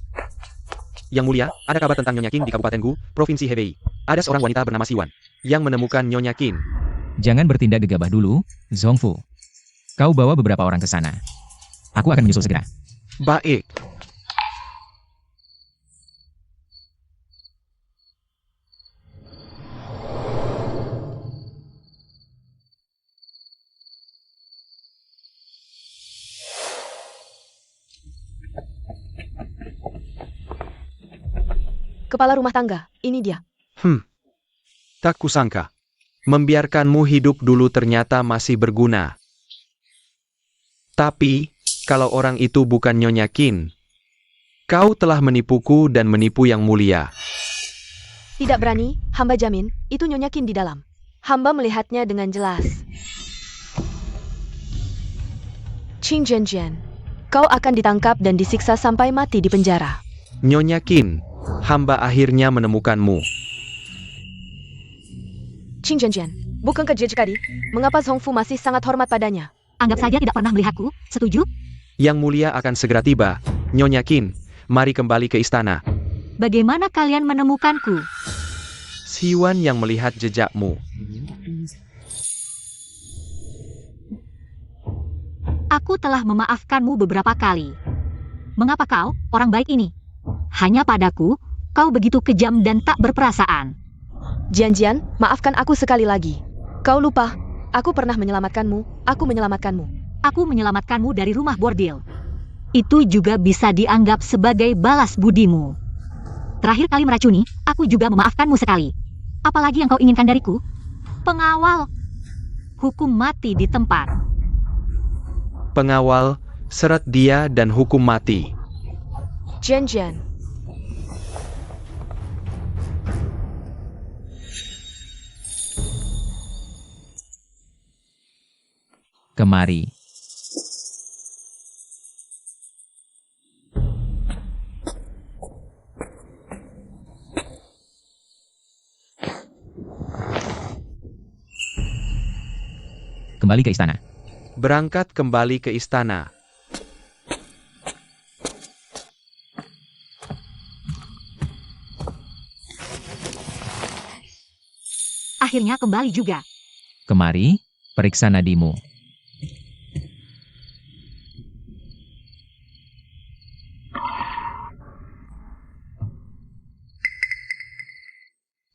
Yang Mulia, ada kabar tentang Nyonya Qin di Kabupaten Gu, Provinsi Hebei. Ada seorang wanita bernama Siwan, yang menemukan Nyonya Qin. Jangan bertindak gegabah dulu, Zhongfu. Kau bawa beberapa orang ke sana. Aku akan menyusul segera. Baik. Kepala rumah tangga, ini dia. Tak kusangka. Membiarkanmu hidup dulu ternyata masih berguna. Tapi, kalau orang itu bukan Nyonya Qin, kau telah menipuku dan menipu Yang Mulia. Tidak berani, hamba jamin, itu Nyonya Qin di dalam. Hamba melihatnya dengan jelas. Qin Jianjian, kau akan ditangkap dan disiksa sampai mati di penjara. Nyonya Qin, hamba akhirnya menemukanmu. Qin Jianjian, bukankah tadi? Mengapa Zhongfu masih sangat hormat padanya? Anggap saja tidak pernah melihatku, setuju? Yang Mulia akan segera tiba. Nyonya Qin, mari kembali ke istana. Bagaimana kalian menemukanku? Siwan yang melihat jejakmu. Aku telah memaafkanmu beberapa kali. Mengapa kau, orang baik ini? Hanya padaku, kau begitu kejam dan tak berperasaan. Jianjian, maafkan aku sekali lagi. Kau lupa, aku pernah menyelamatkanmu, aku menyelamatkanmu. Aku menyelamatkanmu dari rumah bordil. Itu juga bisa dianggap sebagai balas budimu. Terakhir kali meracuni, aku juga memaafkanmu sekali. Apalagi yang kau inginkan dariku? Pengawal. Hukum mati di tempat. Pengawal, seret dia dan hukum mati. Jianjian. Kemari. kembali ke istana. Berangkat kembali ke istana. Akhirnya kembali juga. Kemari, periksa nadimu.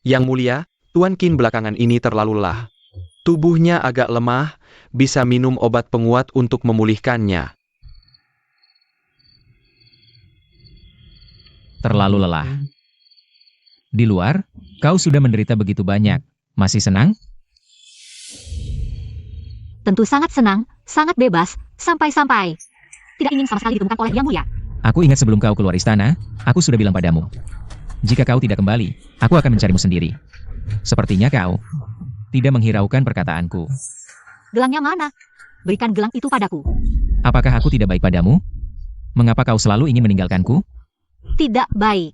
Yang mulia, Tuan Qin belakangan ini terlalu lelah. Tubuhnya agak lemah, bisa minum obat penguat untuk memulihkannya. Terlalu lelah. Di luar, kau sudah menderita begitu banyak. Masih senang? Tentu sangat senang, sangat bebas, sampai-sampai tidak ingin sama sekali ditemukan oleh Yang Mulia. Aku ingat sebelum kau keluar istana, aku sudah bilang padamu. Jika kau tidak kembali, aku akan mencarimu sendiri. Sepertinya kau tidak menghiraukan perkataanku. Gelangnya mana? Berikan gelang itu padaku. Apakah aku tidak baik padamu? Mengapa kau selalu ingin meninggalkanku? Tidak baik.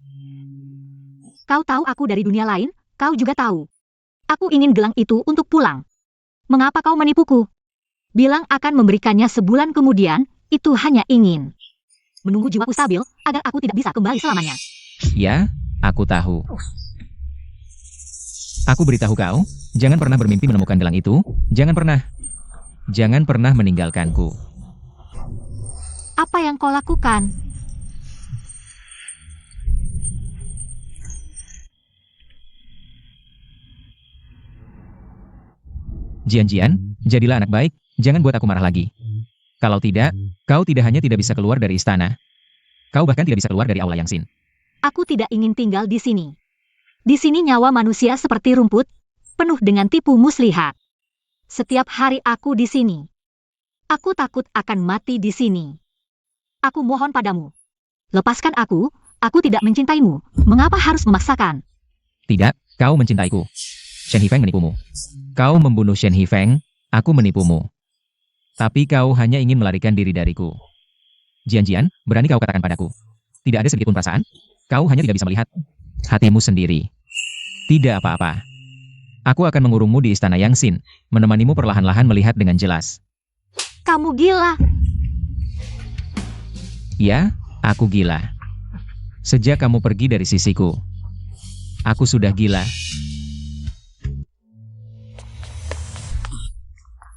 Kau tahu aku dari dunia lain, kau juga tahu. Aku ingin gelang itu untuk pulang. Mengapa kau menipuku? Bilang akan memberikannya sebulan kemudian, itu hanya ingin menunggu jiwaku stabil, agar aku tidak bisa kembali selamanya. Ya, aku tahu. Aku beritahu kau, jangan pernah bermimpi menemukan gelang itu, jangan pernah. Jangan pernah meninggalkanku. Apa yang kau lakukan? Jian-Jian, jadilah anak baik, jangan buat aku marah lagi. Kalau tidak, kau tidak hanya tidak bisa keluar dari istana, kau bahkan tidak bisa keluar dari aula Yangxin. Aku tidak ingin tinggal di sini. Di sini nyawa manusia seperti rumput, penuh dengan tipu muslihat. Setiap hari aku di sini. Aku takut akan mati di sini. Aku mohon padamu. Lepaskan aku tidak mencintaimu. Mengapa harus memaksakan? Tidak, kau mencintaiku. Shen Hifeng menipumu. Kau membunuh Shen Hifeng, aku menipumu. Tapi kau hanya ingin melarikan diri dariku. Jian-Jian, berani kau katakan padaku. Tidak ada sedikit pun perasaan? Kau hanya tidak bisa melihat hatimu sendiri. Tidak apa-apa. Aku akan mengurungmu di istana Yangxin, menemanimu perlahan-lahan melihat dengan jelas. Kamu gila. Ya, aku gila. Sejak kamu pergi dari sisiku, aku sudah gila.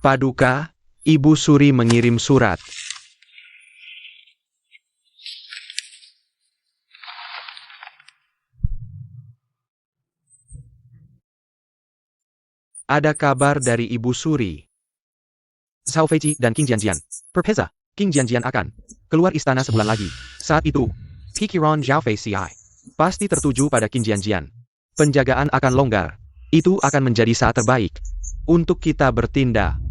Paduka, Ibu Suri mengirim surat. Ada kabar dari Ibu Suri. Zhao Feiqi dan Qing Jianjian. Perpeza, Qing Jianjian akan keluar istana sebulan lagi. Saat itu, pikiran Zhao Feiqi pasti tertuju pada Qing Jianjian. Penjagaan akan longgar. Itu akan menjadi saat terbaik untuk kita bertindak.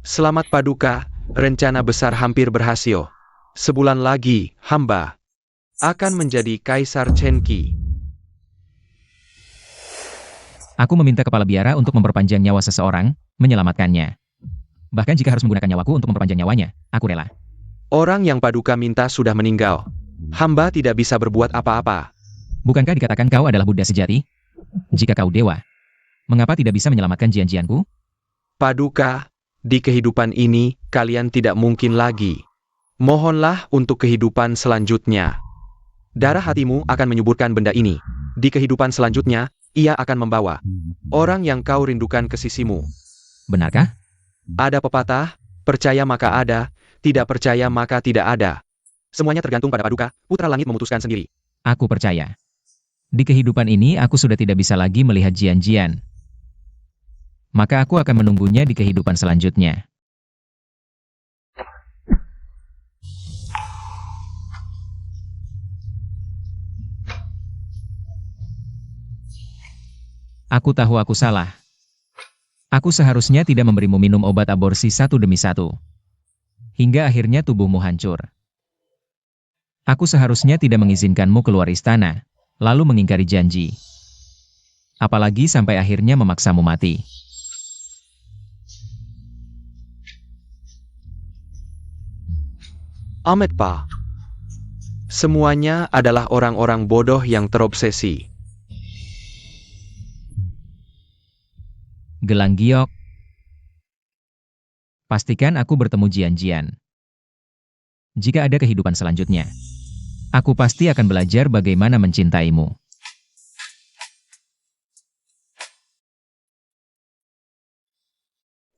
Selamat Paduka, rencana besar hampir berhasil. Sebulan lagi, hamba akan menjadi Kaisar Chen Qi. Aku meminta kepala biara untuk memperpanjang nyawa seseorang, menyelamatkannya. Bahkan jika harus menggunakan nyawaku untuk memperpanjang nyawanya, aku rela. Orang yang Paduka minta sudah meninggal. Hamba tidak bisa berbuat apa-apa. Bukankah dikatakan kau adalah Buddha sejati? Jika kau dewa, mengapa tidak bisa menyelamatkan Jian-Jianku? Paduka, di kehidupan ini, kalian tidak mungkin lagi. Mohonlah untuk kehidupan selanjutnya. Darah hatimu akan menyuburkan benda ini. Di kehidupan selanjutnya, ia akan membawa orang yang kau rindukan ke sisimu. Benarkah? Ada pepatah, percaya maka ada, tidak percaya maka tidak ada. Semuanya tergantung pada Paduka, Putra Langit memutuskan sendiri. Aku percaya. Di kehidupan ini aku sudah tidak bisa lagi melihat Jian-Jian. Maka aku akan menunggunya di kehidupan selanjutnya. Aku tahu aku salah. Aku seharusnya tidak memberimu minum obat aborsi satu demi satu. Hingga akhirnya tubuhmu hancur. Aku seharusnya tidak mengizinkanmu keluar istana, lalu mengingkari janji. Apalagi sampai akhirnya memaksamu mati. Ahmed Pa. Semuanya adalah orang-orang bodoh yang terobsesi. Gelang giok. Pastikan aku bertemu Jian-Jian. Jika ada kehidupan selanjutnya, aku pasti akan belajar bagaimana mencintaimu.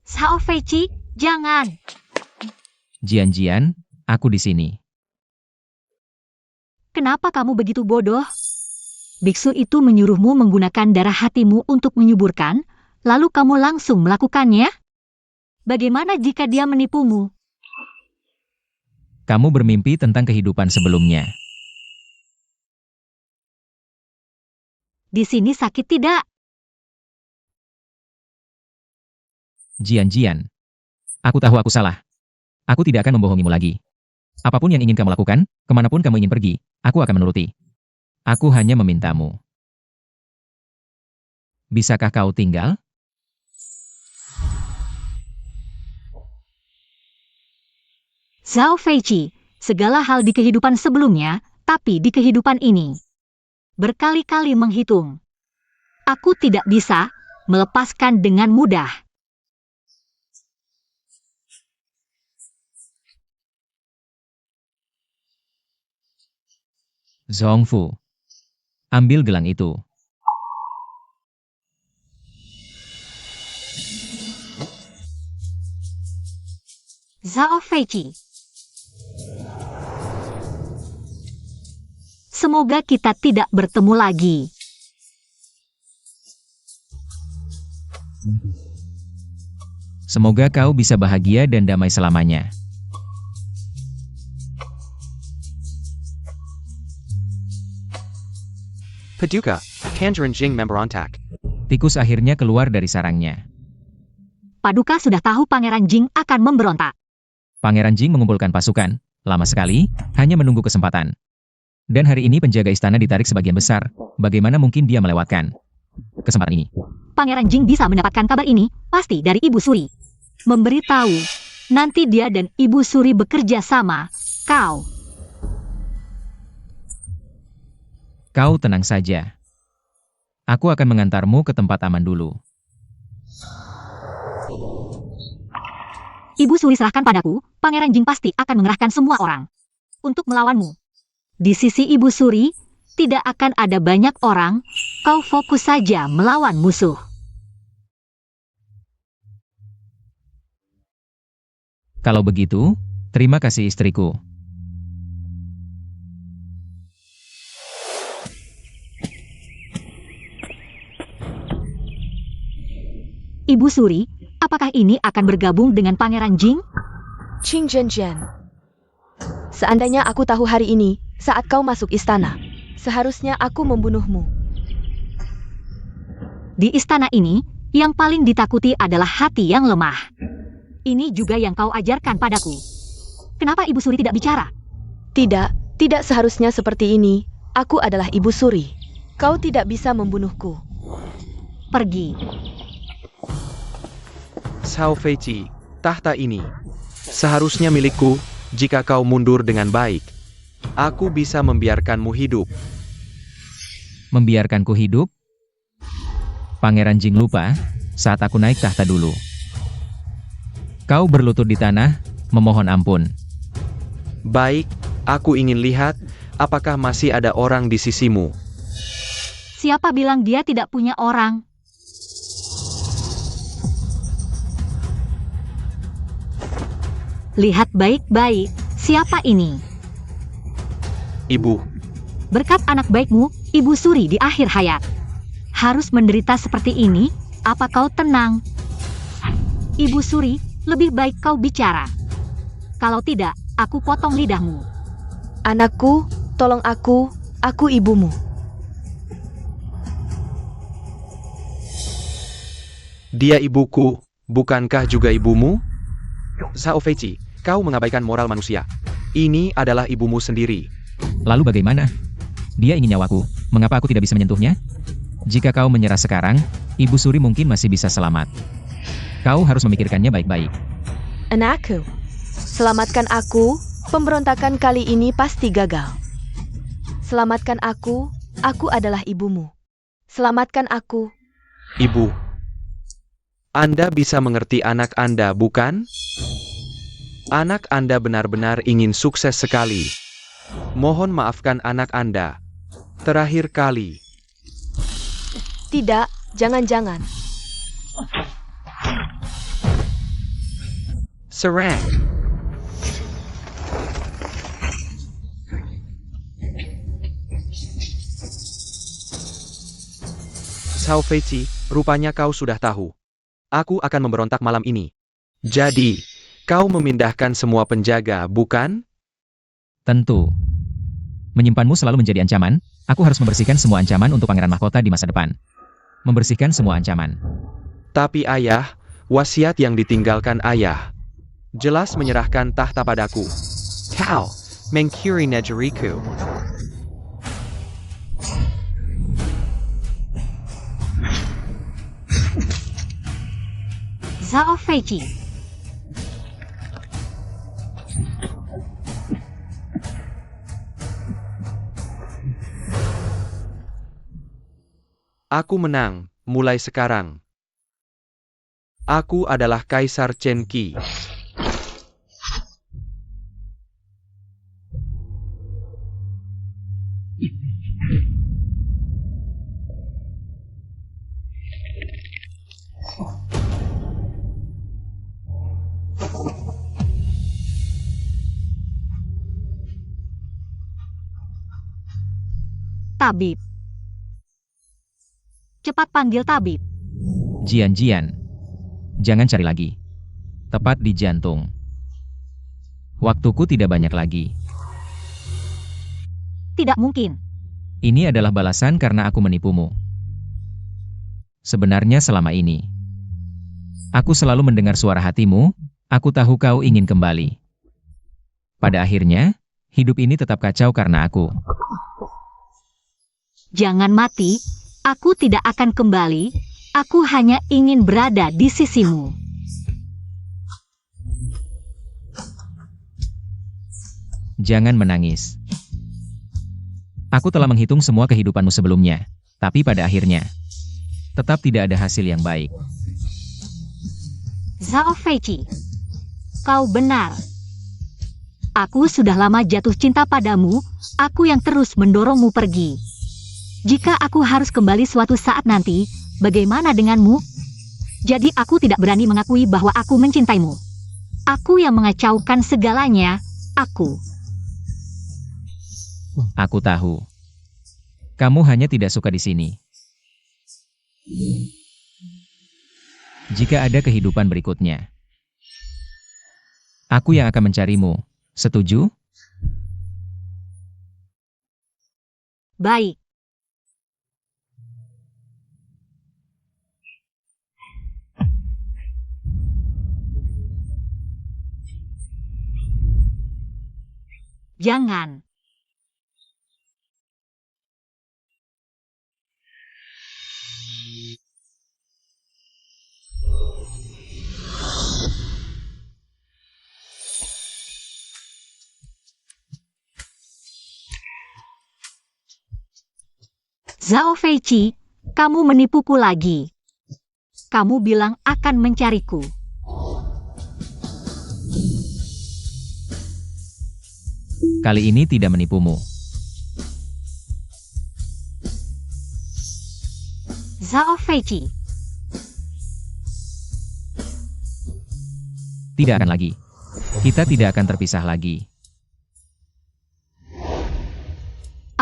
Xiao Feiqi, jangan. Jian-Jian, aku di sini. Kenapa kamu begitu bodoh? Biksu itu menyuruhmu menggunakan darah hatimu untuk menyuburkan, lalu kamu langsung melakukannya? Bagaimana jika dia menipumu? Kamu bermimpi tentang kehidupan sebelumnya. Di sini sakit tidak? Jian-Jian, aku tahu aku salah. Aku tidak akan membohongimu lagi. Apapun yang ingin kamu lakukan, kemanapun kamu ingin pergi, aku akan menuruti. Aku hanya memintamu. Bisakah kau tinggal? Xiao Feiqi, segala hal di kehidupan sebelumnya, tapi di kehidupan ini. Berkali-kali menghitung. Aku tidak bisa melepaskan dengan mudah. Zhongfu, ambil gelang itu. Xiao Feiqi. Semoga kita tidak bertemu lagi. Semoga kau bisa bahagia dan damai selamanya. Paduka, Tangerine Jing memberontak. Tikus akhirnya keluar dari sarangnya. Paduka sudah tahu Pangeran Jing akan memberontak. Pangeran Jing mengumpulkan pasukan, lama sekali, hanya menunggu kesempatan. Dan hari ini penjaga istana ditarik sebagian besar, bagaimana mungkin dia melewatkan kesempatan ini? Pangeran Jing bisa mendapatkan kabar ini, pasti dari Ibu Suri. Memberitahu, nanti dia dan Ibu Suri bekerja sama, kau. Kau tenang saja. Aku akan mengantarmu ke tempat aman dulu. Ibu Suri serahkan padaku, Pangeran Jing pasti akan mengerahkan semua orang untuk melawanmu. Di sisi Ibu Suri, tidak akan ada banyak orang, kau fokus saja melawan musuh. Kalau begitu, terima kasih istriku. Ibu Suri, apakah ini akan bergabung dengan Pangeran Jing? Qing Zhenjian. Seandainya aku tahu hari ini, saat kau masuk istana, seharusnya aku membunuhmu. Di istana ini, yang paling ditakuti adalah hati yang lemah. Ini juga yang kau ajarkan padaku. Kenapa Ibu Suri tidak bicara? Tidak seharusnya seperti ini. Aku adalah Ibu Suri. Kau tidak bisa membunuhku. Pergi. Xiao Feiqi, tahta ini seharusnya milikku jika kau mundur dengan baik. Aku bisa membiarkanmu hidup. Membiarkanku hidup? Pangeran Jing lupa, saat aku naik tahta dulu. Kau berlutut di tanah, memohon ampun. Baik, aku ingin lihat apakah masih ada orang di sisimu. Siapa bilang dia tidak punya orang? Lihat baik-baik, siapa ini? Ibu, Berkat anak baikmu, Ibu Suri di akhir hayat. Harus menderita seperti ini, apa kau tenang? Ibu Suri, lebih baik kau bicara. Kalau tidak, aku potong lidahmu. Anakku, tolong aku ibumu. dia ibuku, bukankah juga ibumu? Xiao Feiqi, kau mengabaikan moral manusia. Ini adalah ibumu sendiri. Lalu bagaimana? Dia ingin nyawaku, mengapa aku tidak bisa menyentuhnya? Jika kau menyerah sekarang, Ibu Suri mungkin masih bisa selamat. Kau harus memikirkannya baik-baik. Anakku, selamatkan aku, pemberontakan kali ini pasti gagal. Selamatkan aku adalah ibumu. Selamatkan aku. Ibu, Anda bisa mengerti anak Anda, bukan? Anak Anda benar-benar ingin sukses sekali. Mohon maafkan anak Anda. Terakhir kali. Tidak, jangan-jangan. Serang. Zhao Feiqi, rupanya kau sudah tahu. Aku akan memberontak malam ini. Jadi, kau memindahkan semua penjaga, bukan? Tentu. Menyimpanmu selalu menjadi ancaman, aku harus membersihkan semua ancaman untuk Pangeran Mahkota di masa depan. Membersihkan semua ancaman. Tapi ayah, wasiat yang ditinggalkan ayah. Jelas menyerahkan tahta padaku. Kau, mengkiri negeriku. Zhao Feiqi. Aku menang, mulai sekarang. Aku adalah Kaisar Chen Qi. Tabib. Cepat panggil tabib. Jian. Jangan cari lagi. Tepat di jantung. Waktuku tidak banyak lagi. Tidak mungkin. Ini adalah balasan karena aku menipumu. Sebenarnya selama ini, aku selalu mendengar suara hatimu, aku tahu kau ingin kembali. Pada akhirnya, hidup ini tetap kacau karena aku. Jangan mati, aku tidak akan kembali, aku hanya ingin berada di sisimu. Jangan menangis. Aku telah menghitung semua kehidupanmu sebelumnya, tapi pada akhirnya, tetap tidak ada hasil yang baik. Zhao Feiqi, kau benar. Aku sudah lama jatuh cinta padamu, aku yang terus mendorongmu pergi. Jika aku harus kembali suatu saat nanti, bagaimana denganmu? Jadi aku tidak berani mengakui bahwa aku mencintaimu. Aku yang mengacaukan segalanya, aku. Aku tahu. Kamu hanya tidak suka di sini. Jika ada kehidupan berikutnya, aku yang akan mencarimu. Setuju? Baik. Jangan. Zhao Feiqi, kamu menipuku lagi. Kamu bilang akan mencariku. Kali ini tidak menipumu. Zhao Feiqi, Tidak akan lagi. Kita tidak akan terpisah lagi.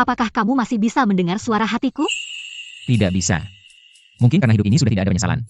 apakah kamu masih bisa mendengar suara hatiku? Tidak bisa. Mungkin karena hidup ini sudah tidak ada penyesalan.